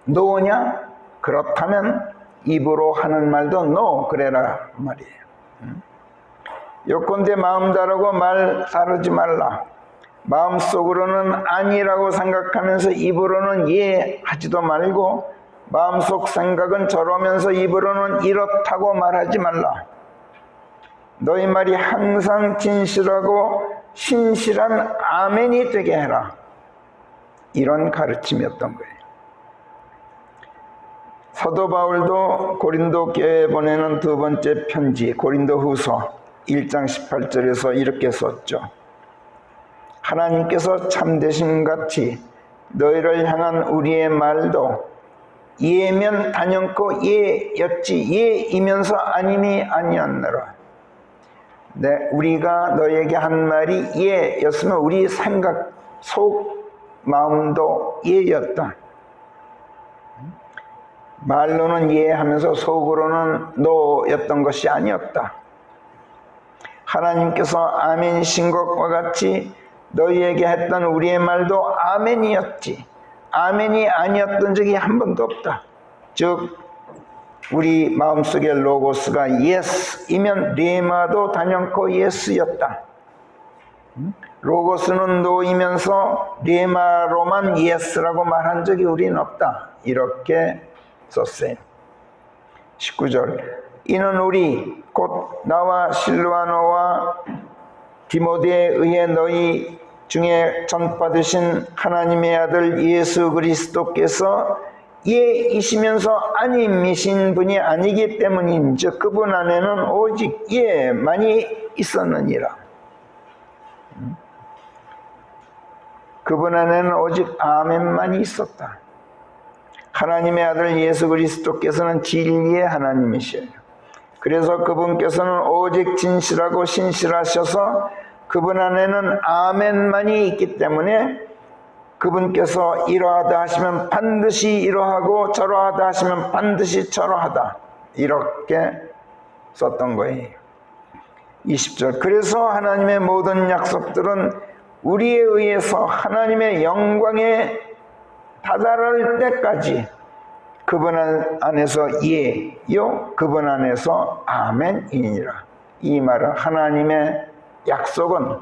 노냐? 그렇다면 입으로 하는 말도 노 그래라 말이에요. 요컨대 마음 다르고 말 다르지 말라. 마음속으로는 아니라고 생각하면서 입으로는 예 하지도 말고, 마음속 생각은 저러면서 입으로는 이렇다고 말하지 말라. 너희 말이 항상 진실하고 신실한 아멘이 되게 해라. 이런 가르침이었던 거예요. 사도 바울도 고린도 교회에 보내는 두 번째 편지 고린도 후서 1장 18절에서 이렇게 썼죠. 하나님께서 참되심같이 너희를 향한 우리의 말도 예면 단연코 예였지 예이면서 아님이 아니었느라. 우리가 너에게 한 말이 예였으면 우리 생각, 속 마음도 예였다. 말로는 예하면서 속으로는 노였던 것이 아니었다. 하나님께서 아멘이신 것과 같이 너희에게 했던 우리의 말도 아멘이었지 아멘이 아니었던 적이 한 번도 없다. 즉 우리 마음속의 로고스가 예스이면 레마도 단연코 예스였다. 로고스는 노이면서 레마로만 예스라고 말한 적이 우리는 없다. 이렇게 썼어요. 19절 이는 우리 곧 나와 실루아노와 디모데에 의해 너희 중에 전받으신 하나님의 아들 예수 그리스도께서 예이시면서 아님이신 분이 아니기 때문인즉 그분 안에는 오직 예만이 있었느니라. 그분 안에는 오직 아멘만이 있었다. 하나님의 아들 예수 그리스도께서는 진리의 하나님이시에요. 그래서 그분께서는 오직 진실하고 신실하셔서 그분 안에는 아멘만이 있기 때문에 그분께서 이러하다 하시면 반드시 이러하고 저러하다 하시면 반드시 저러하다. 이렇게 썼던 거예요. 20절 그래서 하나님의 모든 약속들은 우리에 의해서 하나님의 영광에 다다를 때까지 그분 안에서 예요 그분 안에서 아멘이니라. 이 말은 하나님의 약속은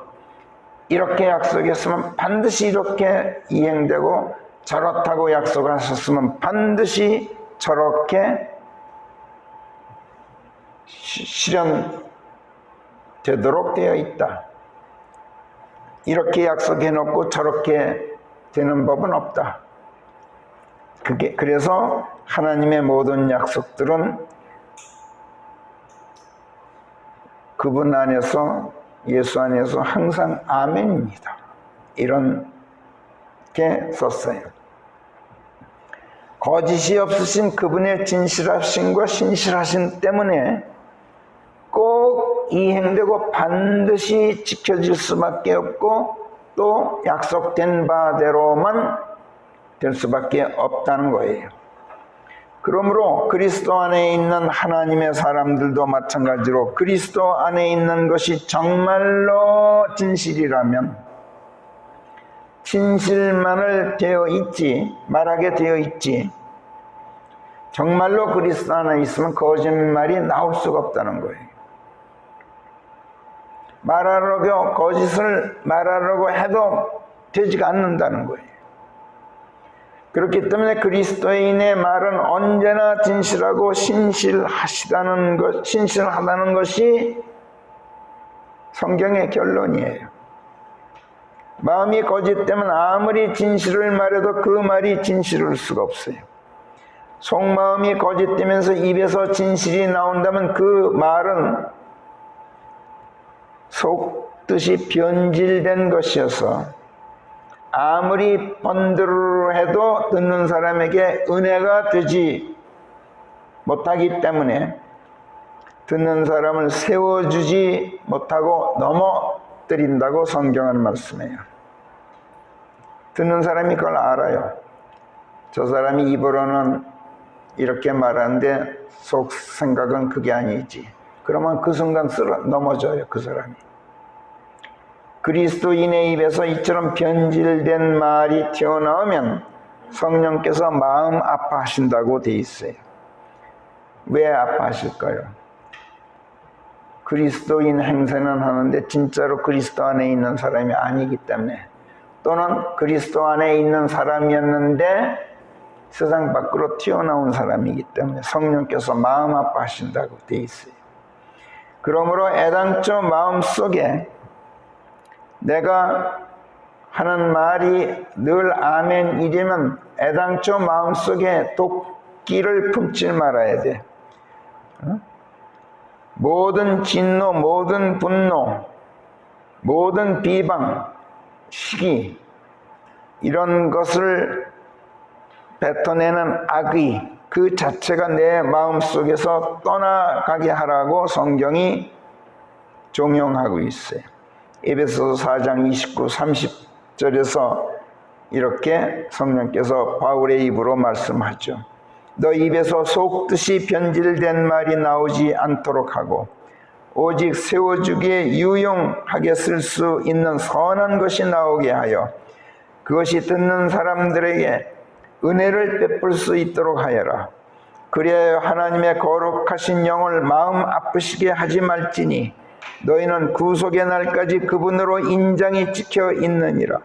이렇게 약속했으면 반드시 이렇게 이행되고 저렇다고 약속하셨으면 반드시 저렇게 실현되도록 되어 있다. 이렇게 약속해놓고 저렇게 되는 법은 없다. 그래서 하나님의 모든 약속들은 그분 안에서 예수 안에서 항상 아멘입니다. 이런 이렇게 썼어요. 거짓이 없으신 그분의 진실하심과 신실하심 때문에 꼭 이행되고 반드시 지켜질 수밖에 없고 또 약속된 바대로만 될 수밖에 없다는 거예요. 그러므로 그리스도 안에 있는 하나님의 사람들도 마찬가지로 그리스도 안에 있는 것이 정말로 진실이라면 진실만을 말하게 되어 있지 정말로 그리스도 안에 있으면 거짓말이 나올 수가 없다는 거예요. 거짓을 말하려고 해도 되지가 않는다는 거예요. 그렇기 때문에 그리스도인의 말은 언제나 진실하고 신실하다는 것이 성경의 결론이에요. 마음이 거짓되면 아무리 진실을 말해도 그 말이 진실일 수가 없어요. 속마음이 거짓되면서 입에서 진실이 나온다면 그 말은 속뜻이 변질된 것이어서 아무리 번들을 해도 듣는 사람에게 은혜가 되지 못하기 때문에 듣는 사람을 세워주지 못하고 넘어뜨린다고 성경은 말씀해요. 듣는 사람이 그걸 알아요. 저 사람이 입으로는 이렇게 말하는데 속 생각은 그게 아니지. 그러면 그 순간 넘어져요, 그 사람이. 그리스도인의 입에서 이처럼 변질된 말이 튀어나오면 성령께서 마음 아파하신다고 돼 있어요. 왜 아파하실까요? 그리스도인 행세는 하는데 진짜로 그리스도 안에 있는 사람이 아니기 때문에 또는 그리스도 안에 있는 사람이었는데 세상 밖으로 튀어나온 사람이기 때문에 성령께서 마음 아파하신다고 돼 있어요. 그러므로 애당초 마음속에 내가 하는 말이 늘 아멘이려면 애당초 마음속에 도끼를 품지 말아야 돼. 모든 진노, 모든 분노, 모든 비방, 시기 이런 것을 뱉어내는 악의 그 자체가 내 마음속에서 떠나가게 하라고 성경이 종용하고 있어요. 에베소서 4장 29, 30절에서 이렇게 성령께서 바울의 입으로 말씀하죠. 너 입에서 속뜻이 변질된 말이 나오지 않도록 하고 오직 세워주기에 유용하게 쓸 수 있는 선한 것이 나오게 하여 그것이 듣는 사람들에게 은혜를 베풀 수 있도록 하여라. 그리하여 하나님의 거룩하신 영을 마음 아프시게 하지 말지니 너희는 구속의 날까지 그분으로 인장이 찍혀 있느니라.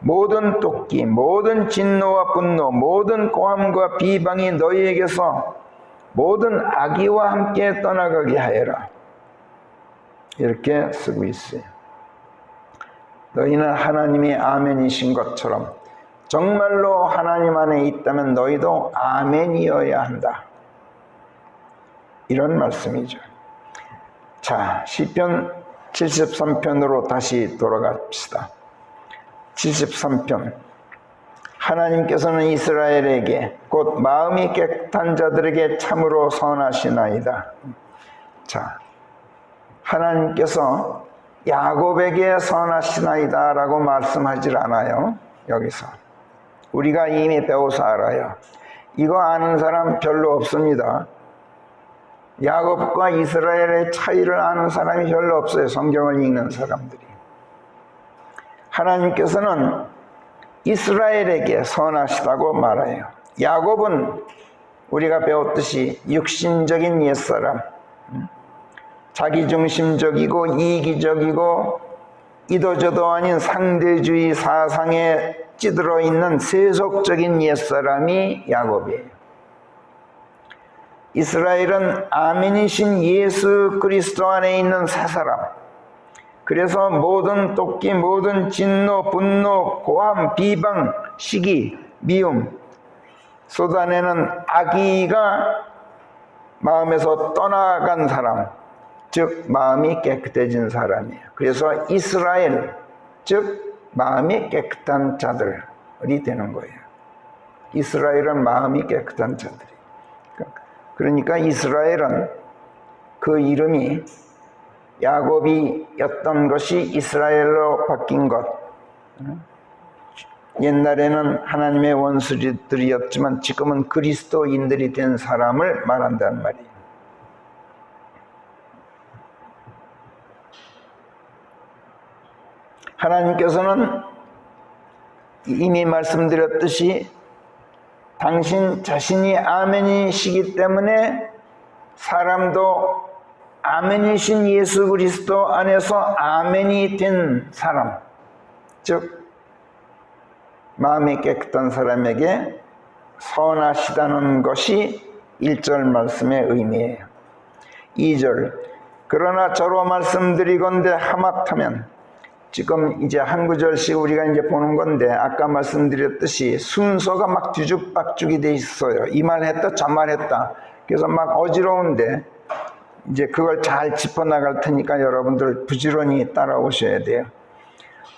모든 도끼, 모든 진노와 분노, 모든 고함과 비방이 너희에게서 모든 악의와 함께 떠나가게 하여라. 이렇게 쓰고 있어요. 너희는 하나님이 아멘이신 것처럼 정말로 하나님 안에 있다면 너희도 아멘이어야 한다. 이런 말씀이죠. 자, 시편 73편으로 다시 돌아갑시다. 73편. 하나님께서는 이스라엘에게 곧 마음이 깨끗한 자들에게 참으로 선하시나이다. 자, 하나님께서 야곱에게 선하시나이다 라고 말씀하질 않아요. 여기서 우리가 이미 배워서 알아요. 이거 아는 사람 별로 없습니다. 야곱과 이스라엘의 차이를 아는 사람이 별로 없어요. 성경을 읽는 사람들이. 하나님께서는 이스라엘에게 선하시다고 말해요. 야곱은 우리가 배웠듯이 육신적인 옛사람, 자기중심적이고 이기적이고 이도저도 아닌 상대주의 사상에 찌들어 있는 세속적인 옛사람이 야곱이에요. 이스라엘은 아멘이신 예수 그리스도 안에 있는 새 사람. 그래서 모든 도끼, 모든 진노, 분노, 고함, 비방, 시기, 미움 쏟아내는 악의가 마음에서 떠나간 사람, 즉 마음이 깨끗해진 사람이에요. 그래서 이스라엘, 즉 마음이 깨끗한 자들 이스라엘이 되는 거예요. 이스라엘은 마음이 깨끗한 자들이. 그러니까 이스라엘은 그 이름이 야곱이었던 것이 이스라엘로 바뀐 것. 옛날에는 하나님의 원수들이었지만 지금은 그리스도인들이 된 사람을 말한다는 말이에요. 하나님께서는 이미 말씀드렸듯이 당신 자신이 아멘이시기 때문에 사람도 아멘이신 예수 그리스도 안에서 아멘이 된 사람, 즉 마음이 깨끗한 사람에게 선하시다는 것이 1절 말씀의 의미예요. 2절, 그러나 저로 말씀드리건대 하마터면, 지금 이제 한 구절씩 우리가 이제 보는 건데 아까 말씀드렸듯이 순서가 막 뒤죽박죽이 돼 있어요. 이 말 했다 저 말 했다. 그래서 막 어지러운데 이제 그걸 잘 짚어나갈 테니까 여러분들 부지런히 따라오셔야 돼요.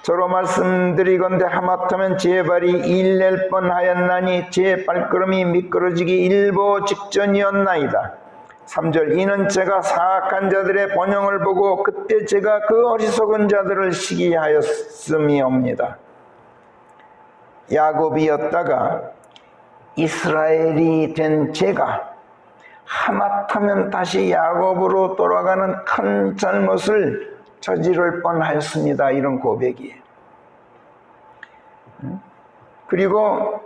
저로 말씀드리건대 하마터면 제 발이 일낼 뻔하였나니 제 발걸음이 미끄러지기 일보 직전이었나이다. 3절, 이는 제가 사악한 자들의 번영을 보고 그때 제가 그 어리석은 자들을 시기하였음이옵니다. 야곱이었다가 이스라엘이 된 제가 하마터면 다시 야곱으로 돌아가는 큰 잘못을 저지를 뻔하였습니다. 이런 고백이에요. 그리고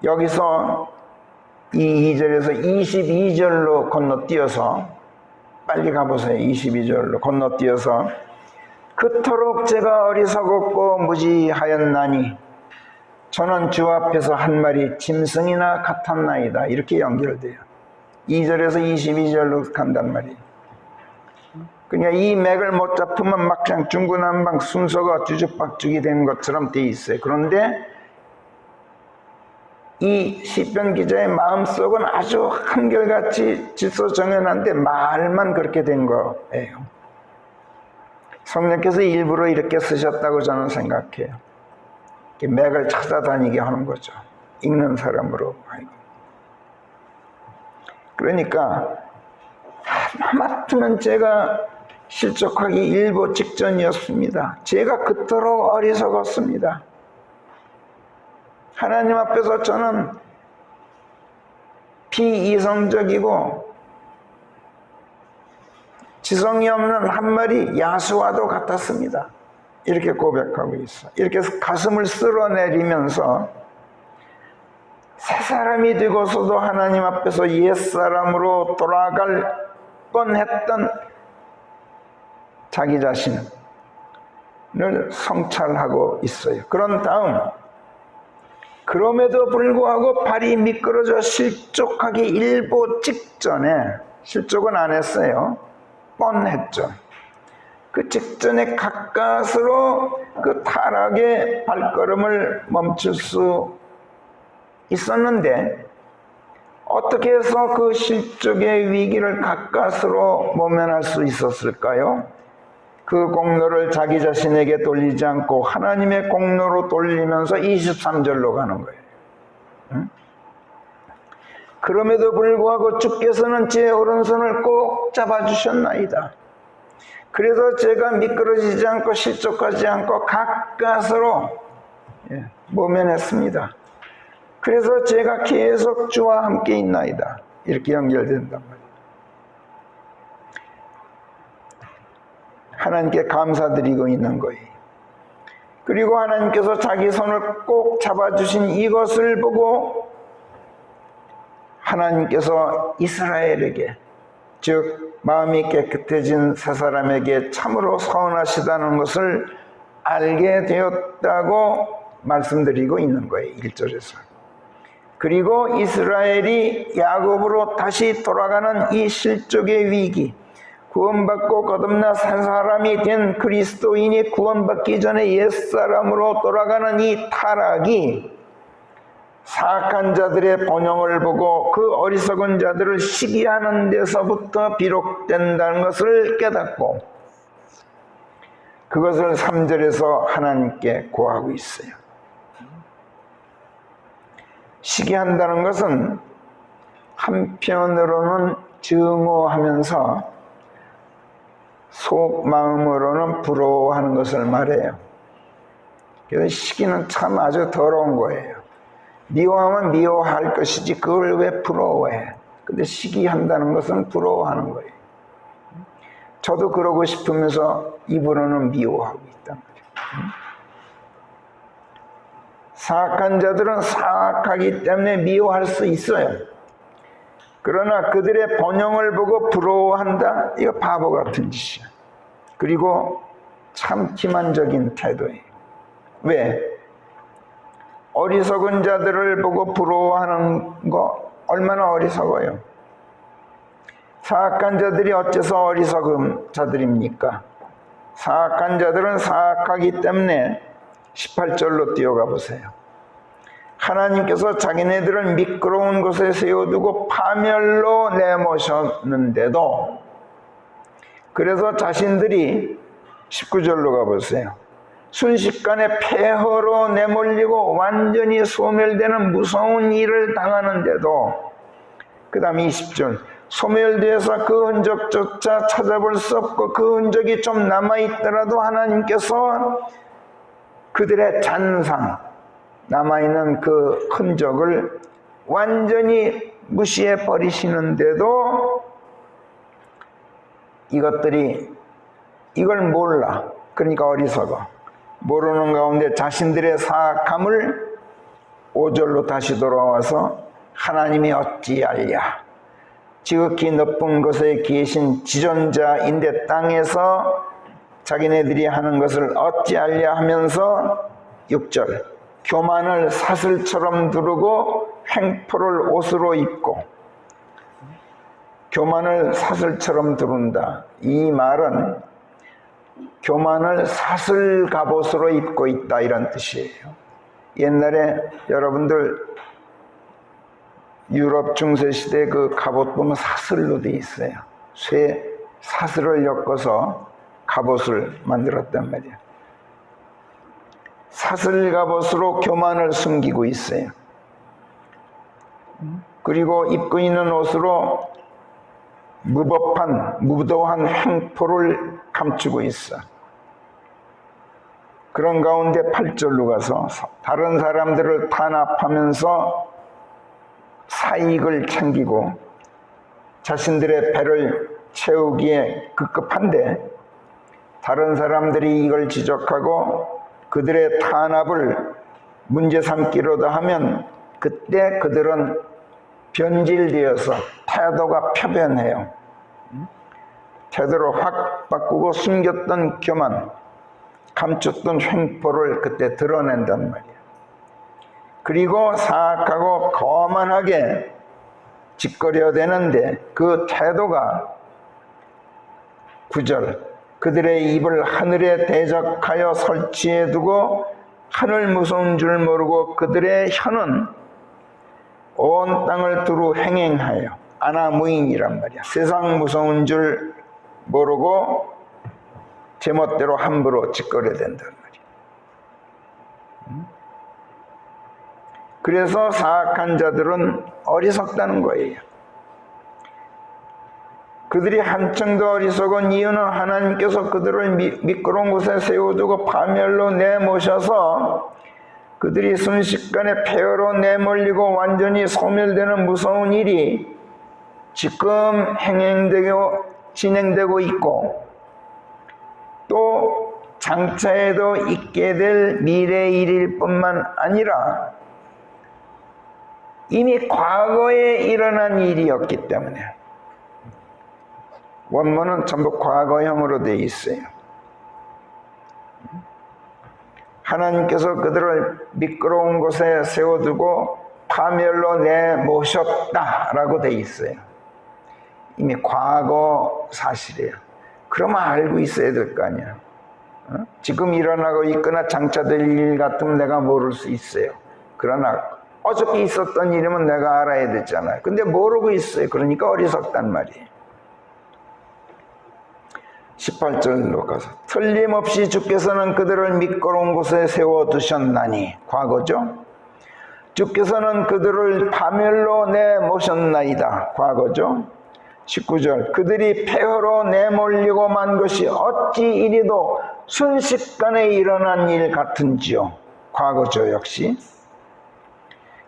여기서 이 2절에서 22절로 건너뛰어서 빨리 가보세요. 22절로 건너뛰어서 그토록 제가 어리석었고 무지하였나니 저는 주 앞에서 한 마리 짐승이나 같았나이다. 이렇게 연결돼요. 2절에서 22절로 간단 말이에요. 그러니까 이 맥을 못 잡으면 막 그냥 중구난방 순서가 뒤죽박죽이 된 것처럼 돼 있어요. 그런데 이 시편 기자의 마음속은 아주 한결같이 질서 정연한데 말만 그렇게 된 거예요. 성령께서 일부러 이렇게 쓰셨다고 저는 생각해요. 맥을 찾아다니게 하는 거죠. 읽는 사람으로. 그러니까 하마터면 제가 실족하기 일보 직전이었습니다. 제가 그토록 어리석었습니다. 하나님 앞에서 저는 비이성적이고 지성이 없는 한 마리 야수와도 같았습니다. 이렇게 고백하고 있어. 이렇게 가슴을 쓸어내리면서 새 사람이 되고서도 하나님 앞에서 옛사람으로 돌아갈 뻔했던 자기 자신을 성찰하고 있어요. 그런 다음 그럼에도 불구하고 발이 미끄러져 실족하기 일보 직전에, 실족은 안 했어요. 뻔했죠. 그 직전에 가까스로 그 타락의 발걸음을 멈출 수 있었는데 어떻게 해서 그 실족의 위기를 가까스로 모면할 수 있었을까요? 그 공로를 자기 자신에게 돌리지 않고 하나님의 공로로 돌리면서 23절로 가는 거예요. 응? 그럼에도 불구하고 주께서는 제 오른손을 꼭 잡아주셨나이다. 그래서 제가 미끄러지지 않고 실족하지 않고 가까스로 모면했습니다. 그래서 제가 계속 주와 함께 있나이다. 이렇게 연결된단 말이에요. 하나님께 감사드리고 있는 거예요. 그리고 하나님께서 자기 손을 꼭 잡아주신 이것을 보고 하나님께서 이스라엘에게, 즉 마음이 깨끗해진 새 사람에게 참으로 선하시다는 것을 알게 되었다고 말씀드리고 있는 거예요. 1절에서. 그리고 이스라엘이 야곱으로 다시 돌아가는 이 실족의 위기, 구원받고 거듭나 산 사람이 된 그리스도인이 구원받기 전에 옛사람으로 돌아가는 이 타락이 사악한 자들의 번영을 보고 그 어리석은 자들을 시기하는 데서부터 비롯된다는 것을 깨닫고 그것을 3절에서 하나님께 고하고 있어요. 시기한다는 것은 한편으로는 증오하면서 속 마음으로는 부러워하는 것을 말해요. 그래서 시기는 참 아주 더러운 거예요. 미워하면 미워할 것이지 그걸 왜 부러워해? 근데 시기한다는 것은 부러워하는 거예요. 저도 그러고 싶으면서 입으로는 미워하고 있단 말이에요. 사악한 자들은 사악하기 때문에 미워할 수 있어요. 그러나 그들의 번영을 보고 부러워한다? 이거 바보 같은 짓이야. 그리고 참 기만적인 태도예요. 왜? 어리석은 자들을 보고 부러워하는 거 얼마나 어리석어요. 사악한 자들이 어째서 어리석은 자들입니까? 사악한 자들은 사악하기 때문에 18절로 뛰어가 보세요. 하나님께서 자기네들을 미끄러운 곳에 세워두고 파멸로 내모셨는데도, 그래서 자신들이 19절로 가보세요. 순식간에 폐허로 내몰리고 완전히 소멸되는 무서운 일을 당하는데도, 그 다음 20절, 소멸되어서 그 흔적조차 찾아볼 수 없고 그 흔적이 좀 남아있더라도 하나님께서 그들의 잔상, 남아있는 그 흔적을 완전히 무시해 버리시는데도 이걸 몰라. 그러니까 어리석어. 모르는 가운데 자신들의 사악함을 5절로 다시 돌아와서 하나님이 어찌 알랴. 지극히 높은 곳에 계신 지존자인데 땅에서 자기네들이 하는 것을 어찌 알랴 하면서 6절, 교만을 사슬처럼 두르고 횡포를 옷으로 입고. 교만을 사슬처럼 두른다. 이 말은 교만을 사슬 갑옷으로 입고 있다, 이런 뜻이에요. 옛날에 여러분들 유럽 중세시대 그 갑옷 보면 사슬로 돼 있어요. 쇠 사슬을 엮어서 갑옷을 만들었단 말이에요. 사슬 갑옷으로 교만을 숨기고 있어요. 그리고 입고 있는 옷으로 무도한 횡포를 감추고 있어. 그런 가운데 8절로 가서 다른 사람들을 탄압하면서 사익을 챙기고 자신들의 배를 채우기에 급급한데, 다른 사람들이 이걸 지적하고 그들의 탄압을 문제 삼기로도 하면 그때 그들은 변질되어서 태도가 표변해요. 태도를 확 바꾸고 숨겼던 교만, 감췄던 횡포를 그때 드러낸단 말이에요. 그리고 사악하고 거만하게 짓거려 대는데 그 태도가 9절, 그들의 입을 하늘에 대적하여 설치해 두고 하늘 무서운 줄 모르고 그들의 혀는 온 땅을 두루 횡행하여 아나무인이란 말이야. 세상 무서운 줄 모르고 제멋대로 함부로 짓거려 된단 말이야. 그래서 사악한 자들은 어리석다는 거예요. 그들이 한층 더 어리석은 이유는 하나님께서 그들을 미끄러운 곳에 세워두고 파멸로 내모셔서 그들이 순식간에 폐허로 내몰리고 완전히 소멸되는 무서운 일이 지금 진행되고 있고, 또 장차에도 있게 될 미래 일일 뿐만 아니라 이미 과거에 일어난 일이었기 때문에, 원문은 전부 과거형으로 되어 있어요. 하나님께서 그들을 미끄러운 곳에 세워두고 파멸로 내모셨다라고 되어 있어요. 이미 과거 사실이에요. 그러면 알고 있어야 될 거 아니야. 지금 일어나고 있거나 장차 될 일 같으면 내가 모를 수 있어요. 그러나 어저께 있었던 일이면 내가 알아야 되잖아요. 근데 모르고 있어요. 그러니까 어리석단 말이에요. 18절로 가서 틀림없이 주께서는 그들을 미끄러운 곳에 세워두셨나니, 과거죠. 주께서는 그들을 파멸로 내모셨나이다. 과거죠. 19절 그들이 폐허로 내몰리고 만 것이 어찌 이리도 순식간에 일어난 일 같은지요. 과거죠. 역시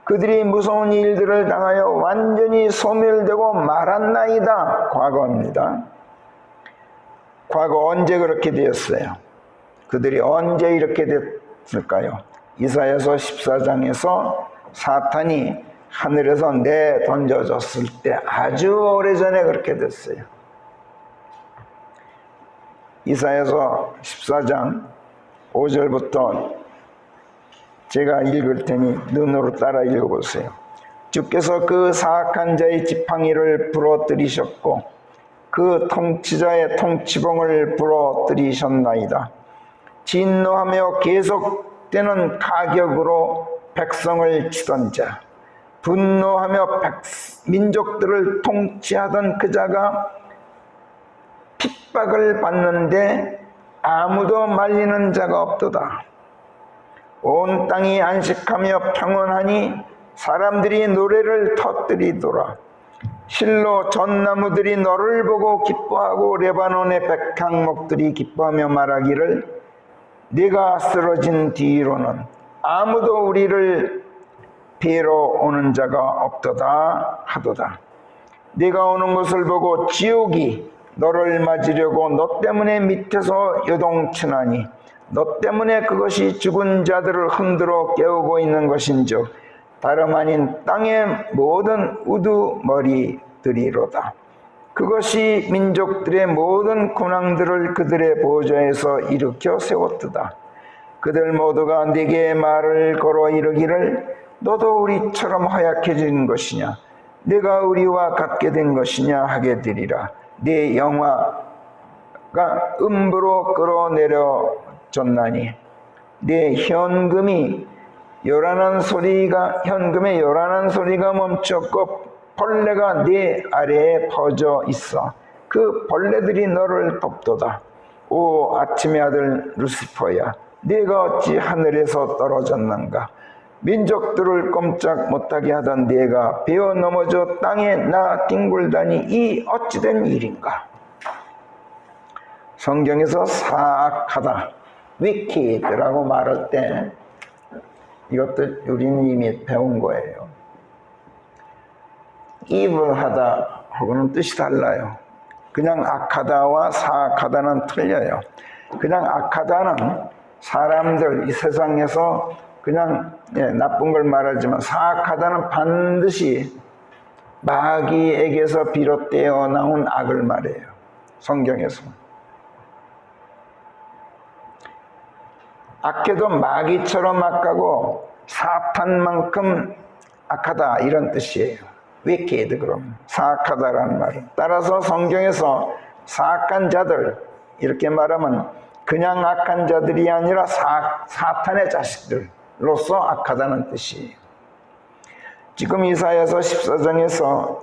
그들이 무서운 일들을 당하여 완전히 소멸되고 말았나이다. 과거입니다. 과거 언제 그렇게 되었어요? 그들이 언제 이렇게 됐을까요? 이사야서 14장에서 사탄이 하늘에서 내던져졌을 때 아주 오래전에 그렇게 됐어요. 이사야서 14장 5절부터 제가 읽을 테니 눈으로 따라 읽어보세요. 주께서 그 사악한 자의 지팡이를 부러뜨리셨고 그 통치자의 통치봉을 부러뜨리셨나이다. 진노하며 계속되는 가격으로 백성을 치던 자, 분노하며 민족들을 통치하던 그 자가 핍박을 받는데 아무도 말리는 자가 없도다. 온 땅이 안식하며 평온하니 사람들이 노래를 터뜨리더라. 실로 전나무들이 너를 보고 기뻐하고 레바논의 백향목들이 기뻐하며 말하기를 네가 쓰러진 뒤로는 아무도 우리를 뵈러 오는 자가 없도다 하도다. 네가 오는 것을 보고 지옥이 너를 맞으려고 너 때문에 밑에서 요동치나니 너 때문에 그것이 죽은 자들을 흔들어 깨우고 있는 것인즉 다름 아닌 땅의 모든 우두머리들이로다. 그것이 민족들의 모든 군왕들을 그들의 보좌에서 일으켜 세웠도다. 그들 모두가 네게 말을 걸어 이르기를 너도 우리처럼 허약해진 것이냐 네가 우리와 같게 된 것이냐 하게 되리라. 네 영화가 음부로 끌어내려졌나니 네 현금의 요란한 소리가 멈췄고 벌레가 네 아래에 퍼져 있어 그 벌레들이 너를 덮도다. 오 아침의 아들 루시퍼야 네가 어찌 하늘에서 떨어졌는가. 민족들을 꼼짝 못하게 하던 네가 베어 넘어져 땅에 나 뒹굴다니 이 어찌된 일인가. 성경에서 사악하다 wicked라고 말할 때 이것도 우리는 이미 배운 거예요. evil하다 하고는 뜻이 달라요. 그냥 악하다와 사악하다는 틀려요. 그냥 악하다는 사람들 이 세상에서 그냥 나쁜 걸 말하지만 사악하다는 반드시 마귀에게서 비롯되어 나온 악을 말해요. 성경에서. 악해도 마귀처럼 악하고 사탄만큼 악하다 이런 뜻이에요. wicked 그럼 사악하다라는 말은. 따라서 성경에서 사악한 자들 이렇게 말하면 그냥 악한 자들이 아니라 사탄의 자식들로서 악하다는 뜻이에요. 지금 이사야서 14장에서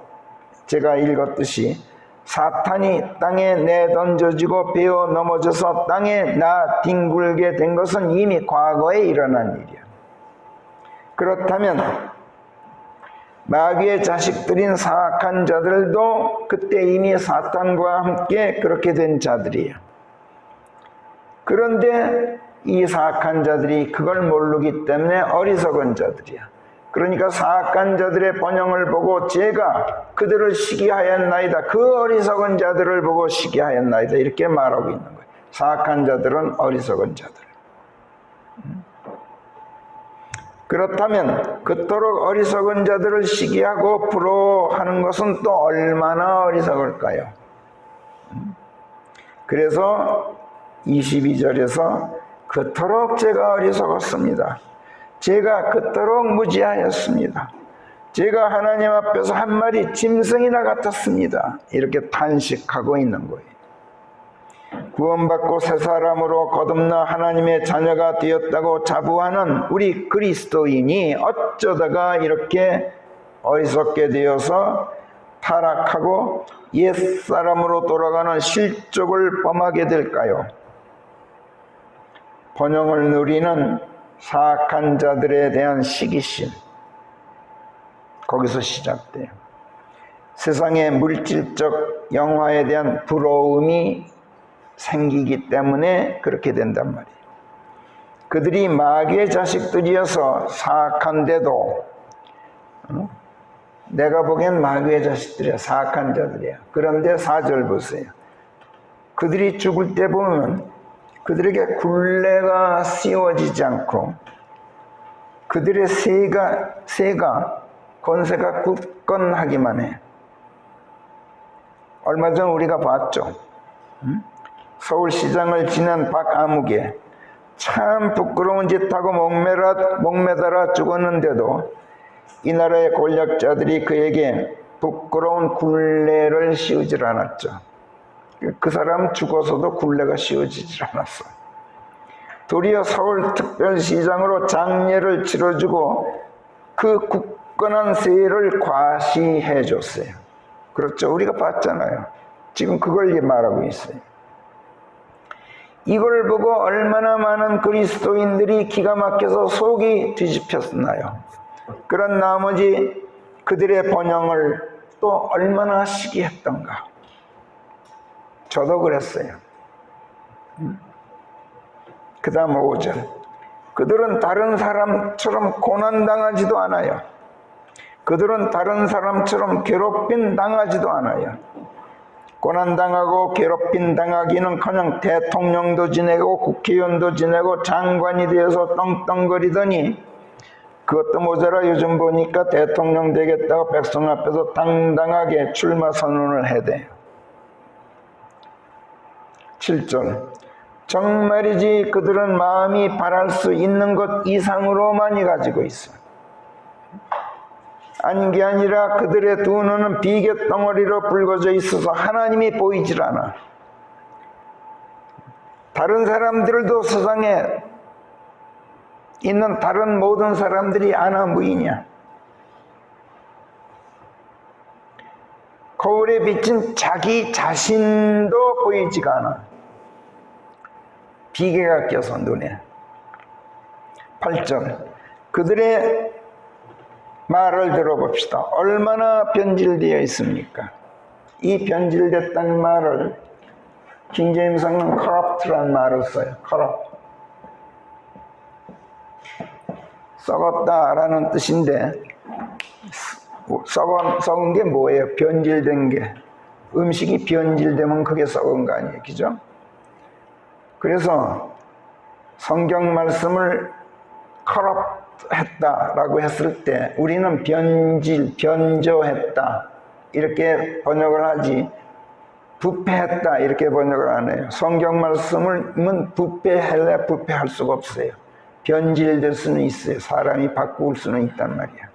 제가 읽었듯이 사탄이 땅에 내던져지고 베어 넘어져서 땅에 나 뒹굴게 된 것은 이미 과거에 일어난 일이야. 그렇다면 마귀의 자식들인 사악한 자들도 그때 이미 사탄과 함께 그렇게 된 자들이에요. 그런데 이 사악한 자들이 그걸 모르기 때문에 어리석은 자들이야. 그러니까 사악한 자들의 번영을 보고 제가 그들을 시기하였나이다. 그 어리석은 자들을 보고 시기하였나이다. 이렇게 말하고 있는 거예요. 사악한 자들은 어리석은 자들. 그렇다면 그토록 어리석은 자들을 시기하고 부러워하는 것은 또 얼마나 어리석을까요? 그래서 22절에서 그토록 제가 어리석었습니다. 제가 그토록 무지하였습니다. 제가 하나님 앞에서 한 마리 짐승이나 같았습니다. 이렇게 탄식하고 있는 거예요. 구원받고 새 사람으로 거듭나 하나님의 자녀가 되었다고 자부하는 우리 그리스도인이 어쩌다가 이렇게 어리석게 되어서 타락하고 옛사람으로 돌아가는 실족을 범하게 될까요? 번영을 누리는 사악한 자들에 대한 시기심, 거기서 시작돼요. 세상의 물질적 영화에 대한 부러움이 생기기 때문에 그렇게 된단 말이에요. 그들이 마귀의 자식들이어서 사악한데도 내가 보기엔 마귀의 자식들이야. 사악한 자들이야. 그런데 4절 보세요. 그들이 죽을 때 보면 그들에게 굴레가 씌워지지 않고 그들의 세가 권세가 굳건하기만 해. 얼마 전 우리가 봤죠. 서울시장을 지낸 박아무개 참 부끄러운 짓하고 목매달아 죽었는데도 이 나라의 권력자들이 그에게 부끄러운 굴레를 씌우질 않았죠. 그 사람 죽어서도 굴레가 씌워지질 않았어. 도리어 서울특별시장으로 장례를 치러주고 그 굳건한 세를 과시해 줬어요. 그렇죠? 우리가 봤잖아요. 지금 그걸 말하고 있어요. 이걸 보고 얼마나 많은 그리스도인들이 기가 막혀서 속이 뒤집혔나요? 그런 나머지 그들의 번영을 또 얼마나 시기했던가. 저도 그랬어요. 그 다음 5절. 그들은 다른 사람처럼 고난당하지도 않아요. 그들은 다른 사람처럼 괴롭힘 당하지도 않아요. 고난당하고 괴롭힘 당하기는커녕 대통령도 지내고 국회의원도 지내고 장관이 되어서 떵떵거리더니 그것도 모자라 요즘 보니까 대통령 되겠다고 백성 앞에서 당당하게 출마 선언을 해대요. 7절. 정말이지 그들은 마음이 바랄 수 있는 것 이상으로 많이 가지고 있어. 아닌 게 아니라 그들의 두 눈은 비계 덩어리로 붉어져 있어서 하나님이 보이질 않아. 다른 사람들도 세상에 있는 다른 모든 사람들이 아나무이냐. 거울에 비친 자기 자신도 보이지가 않아. 비계가 껴서 눈에. 8절. 그들의 말을 들어봅시다. 얼마나 변질되어 있습니까? 이 변질됐다는 말을 킹제임스는 corrupt라는 말을 써요. corrupt. 썩었다라는 뜻인데 썩은 게 뭐예요? 변질된 게. 음식이 변질되면 그게 썩은 거 아니에요? 그죠? 그래서 성경 말씀을 corrupt했다라고 했을 때 우리는 변조했다 이렇게 번역을 하지 부패했다 이렇게 번역을 안 해요. 성경 말씀은 부패할래 부패할 수가 없어요. 변질될 수는 있어요. 사람이 바꿀 수는 있단 말이야.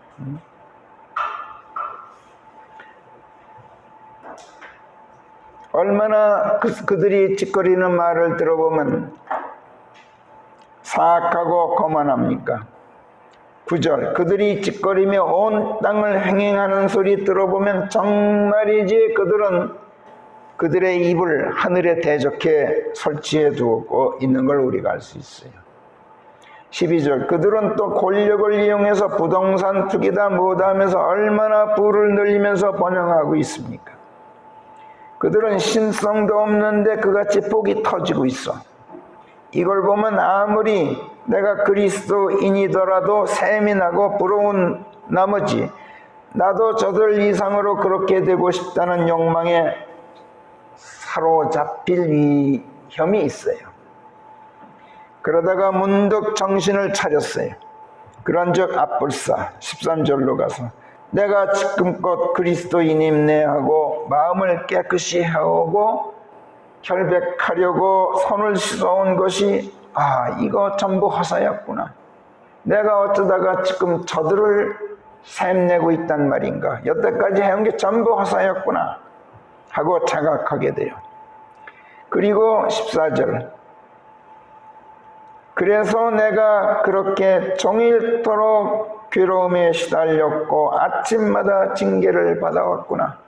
얼마나 그들이 짓거리는 말을 들어보면 사악하고 거만합니까? 9절. 그들이 짓거리며 온 땅을 행행하는 소리 들어보면 정말이지 그들은 그들의 입을 하늘에 대적해 설치해 두고 있는 걸 우리가 알 수 있어요. 12절. 그들은 또 권력을 이용해서 부동산 투기다 뭐다 하면서 얼마나 부를 늘리면서 번영하고 있습니까? 그들은 신성도 없는데 그같이 복이 터지고 있어. 이걸 보면 아무리 내가 그리스도인이더라도 세민하고 부러운 나머지 나도 저들 이상으로 그렇게 되고 싶다는 욕망에 사로잡힐 위험이 있어요. 그러다가 문득 정신을 차렸어요. 그런즉 앞불사 13절로 가서 내가 지금껏 그리스도인임네 하고 마음을 깨끗이 해오고 결백하려고 손을 씻어온 것이 이거 전부 허사였구나. 내가 어쩌다가 지금 저들을 샘내고 있단 말인가. 여태까지 해온 게 전부 허사였구나 하고 자각하게 돼요. 그리고 14절. 그래서 내가 그렇게 종일토록 괴로움에 시달렸고 아침마다 징계를 받아왔구나.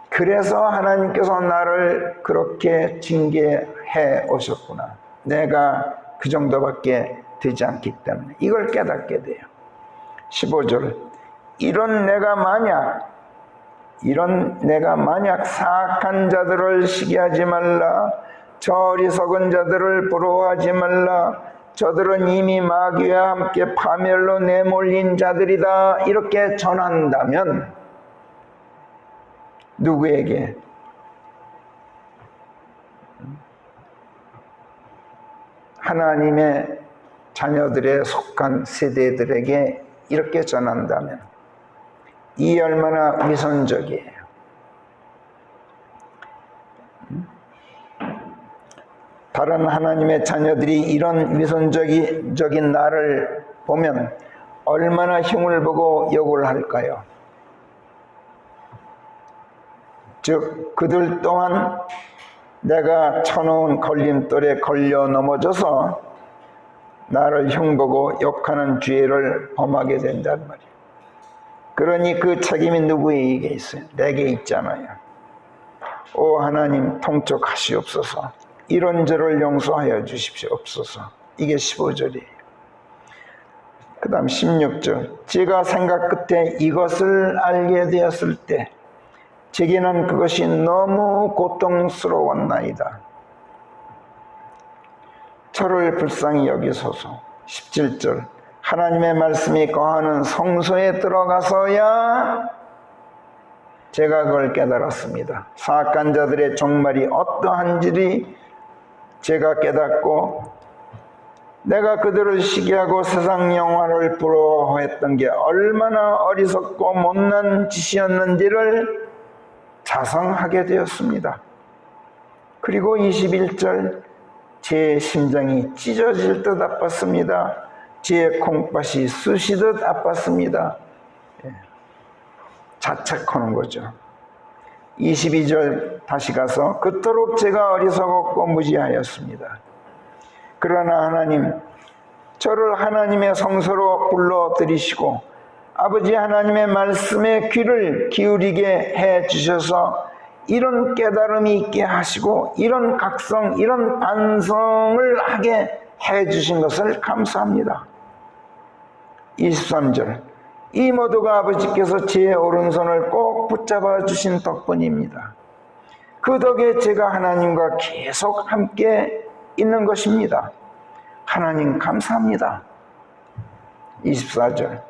그래서 하나님께서 나를 그렇게 징계해 오셨구나. 내가 그 정도밖에 되지 않기 때문에 이걸 깨닫게 돼요. 15절. 이런 내가 만약 사악한 자들을 시기하지 말라. 저 어리석은 자들을 부러워하지 말라. 저들은 이미 마귀와 함께 파멸로 내몰린 자들이다. 이렇게 전한다면 누구에게? 하나님의 자녀들에 속한 세대들에게 이렇게 전한다면 이 얼마나 위선적이에요. 다른 하나님의 자녀들이 이런 위선적인 나를 보면 얼마나 흉을 보고 욕을 할까요? 즉 그들 또한 내가 쳐놓은 걸림돌에 걸려 넘어져서 나를 흉보고 욕하는 죄를 범하게 된단 말이에요. 그러니 그 책임이 누구에게 있어요? 내게 있잖아요. 오 하나님 통촉하시옵소서. 이런 죄를 용서하여 주십시옵소서. 이게 15절이에요. 그 다음 16절. 제가 생각 끝에 이것을 알게 되었을 때 제게는 그것이 너무 고통스러웠나이다. 저를 불쌍히 여기소서. 17절. 하나님의 말씀이 거하는 성소에 들어가서야 제가 그걸 깨달았습니다. 사악한 자들의 종말이 어떠한지 제가 깨닫고 내가 그들을 시기하고 세상 영화를 부러워했던 게 얼마나 어리석고 못난 짓이었는지를 자성하게 되었습니다. 그리고 21절. 제 심장이 찢어질 듯 아팠습니다. 제 콩팥이 쑤시듯 아팠습니다. 자책하는 거죠. 22절 다시 가서 그토록 제가 어리석었고 무지하였습니다. 그러나 하나님, 저를 하나님의 성소로 불러들이시고 아버지 하나님의 말씀에 귀를 기울이게 해 주셔서 이런 깨달음이 있게 하시고 이런 각성, 이런 반성을 하게 해 주신 것을 감사합니다. 23절. 이 모두가 아버지께서 제 오른손을 꼭 붙잡아 주신 덕분입니다. 그 덕에 제가 하나님과 계속 함께 있는 것입니다. 하나님 감사합니다. 24절.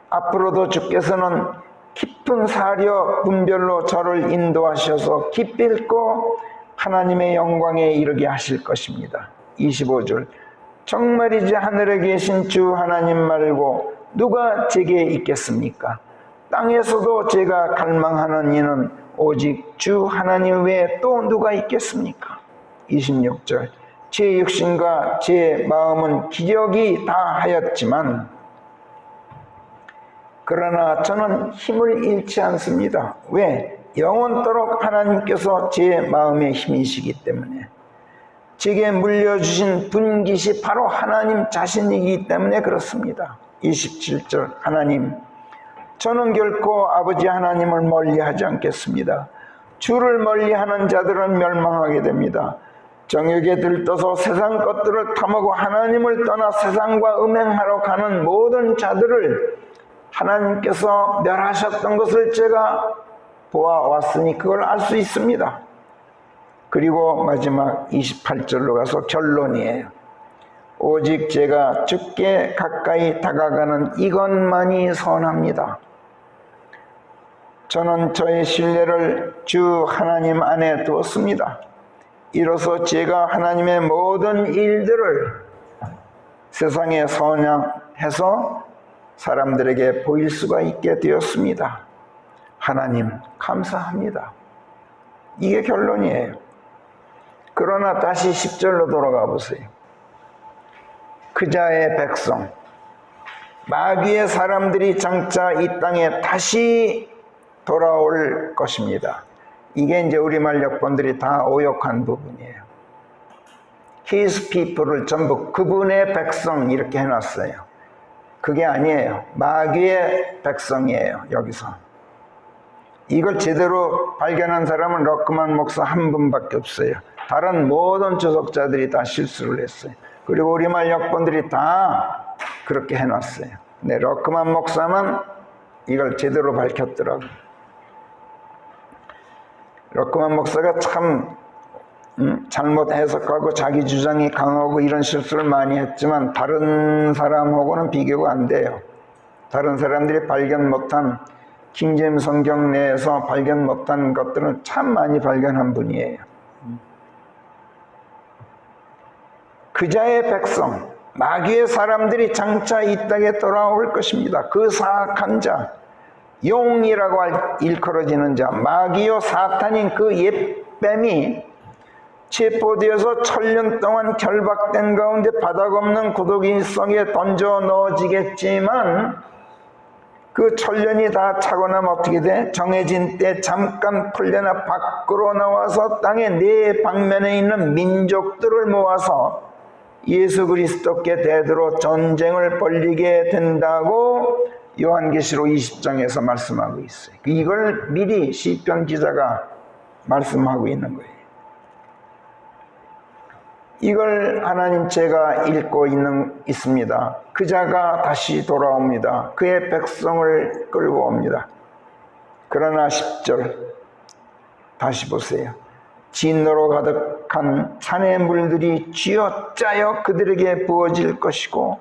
앞으로도 주께서는 깊은 사려 분별로 저를 인도하셔서 기필코 하나님의 영광에 이르게 하실 것입니다. 25절. 정말이지 하늘에 계신 주 하나님 말고 누가 제게 있겠습니까? 땅에서도 제가 갈망하는 이는 오직 주 하나님 외에 또 누가 있겠습니까? 26절. 제 육신과 제 마음은 기력이 다하였지만 그러나 저는 힘을 잃지 않습니다. 왜? 영원토록 하나님께서 제 마음의 힘이시기 때문에. 제게 물려주신 분깃이 바로 하나님 자신이기 때문에 그렇습니다. 27절. 하나님, 저는 결코 아버지 하나님을 멀리하지 않겠습니다. 주를 멀리하는 자들은 멸망하게 됩니다. 정욕에 들떠서 세상 것들을 탐하고 하나님을 떠나 세상과 음행하러 가는 모든 자들을 하나님께서 멸하셨던 것을 제가 보아왔으니 그걸 알 수 있습니다. 그리고 마지막 28절로 가서 결론이에요. 오직 제가 주께 가까이 다가가는 이것만이 선합니다. 저는 저의 신뢰를 주 하나님 안에 두었습니다. 이로써 제가 하나님의 모든 일들을 세상에 선양해서 사람들에게 보일 수가 있게 되었습니다. 하나님 감사합니다. 이게 결론이에요. 그러나 다시 10절로 돌아가 보세요. 그자의 백성, 마귀의 사람들이 장차 이 땅에 다시 돌아올 것입니다. 이게 이제 우리말 역본들이 다 오역한 부분이에요. His people을 전부 그분의 백성 이렇게 해놨어요. 그게 아니에요. 마귀의 백성이에요. 여기서. 이걸 제대로 발견한 사람은 러크만 목사 한 분밖에 없어요. 다른 모든 주석자들이 다 실수를 했어요. 그리고 우리말 역본들이 다 그렇게 해놨어요. 네, 러크만 목사만 이걸 제대로 밝혔더라고요. 로크만 목사가 참 잘못 해석하고 자기 주장이 강하고 이런 실수를 많이 했지만 다른 사람하고는 비교가 안 돼요. 다른 사람들이 발견 못한 킹제임스 성경 내에서 발견 못한 것들은 참 많이 발견한 분이에요. 그자의 백성, 마귀의 사람들이 장차 이 땅에 돌아올 것입니다. 그 사악한 자, 용이라고 일컬어지는 자, 마귀요 사탄인 그 옛뱀이 체포되어서 천년 동안 결박된 가운데 바닥없는 고독인 속에 던져 넣어지겠지만 그 천년이 다 차고 나면 어떻게 돼? 정해진 때 잠깐 풀려나 밖으로 나와서 땅의 네 방면에 있는 민족들을 모아서 예수 그리스도께 대들어 전쟁을 벌이게 된다고 요한계시록 20장에서 말씀하고 있어요. 이걸 미리 시편 기자가 말씀하고 있는 거예요. 이걸 하나님 제가 읽고 있습니다. 그자가 다시 돌아옵니다. 그의 백성을 끌고 옵니다. 그러나 10절 다시 보세요. 진노로 가득한 산의 물들이 쥐어짜여 그들에게 부어질 것이고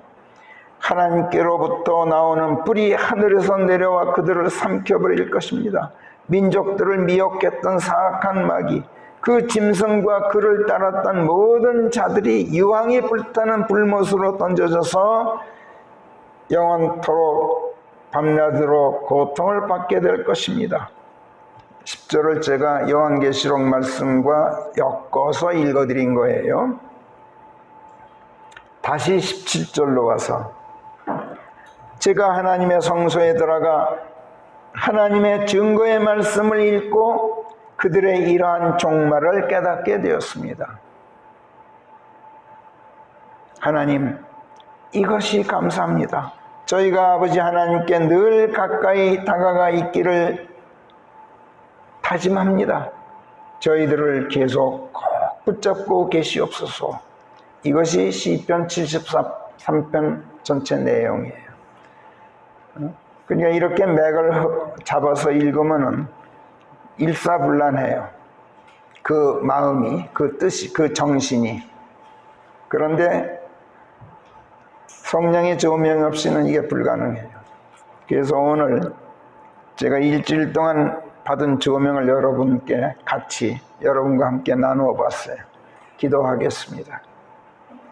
하나님께로부터 나오는 불이 하늘에서 내려와 그들을 삼켜버릴 것입니다. 민족들을 미혹했던 사악한 마귀, 그 짐승과 그를 따랐던 모든 자들이 유황이 불타는 불못으로 던져져서 영원토록 밤낮으로 고통을 받게 될 것입니다. 10절을 제가 요한계시록 말씀과 엮어서 읽어드린 거예요. 다시 17절로 와서 제가 하나님의 성소에 들어가 하나님의 증거의 말씀을 읽고 그들의 이러한 종말을 깨닫게 되었습니다. 하나님, 이것이 감사합니다. 저희가 아버지 하나님께 늘 가까이 다가가 있기를 다짐합니다. 저희들을 계속 꼭 붙잡고 계시옵소서. 이것이 시편 73편 전체 내용이에요. 그러니까 이렇게 맥을 잡아서 읽으면은 일사불란해요. 그 마음이, 그 뜻이, 그 정신이. 그런데 성령의 조명 없이는 이게 불가능해요. 그래서 오늘 제가 일주일 동안 받은 조명을 여러분과 함께 나누어 봤어요. 기도하겠습니다.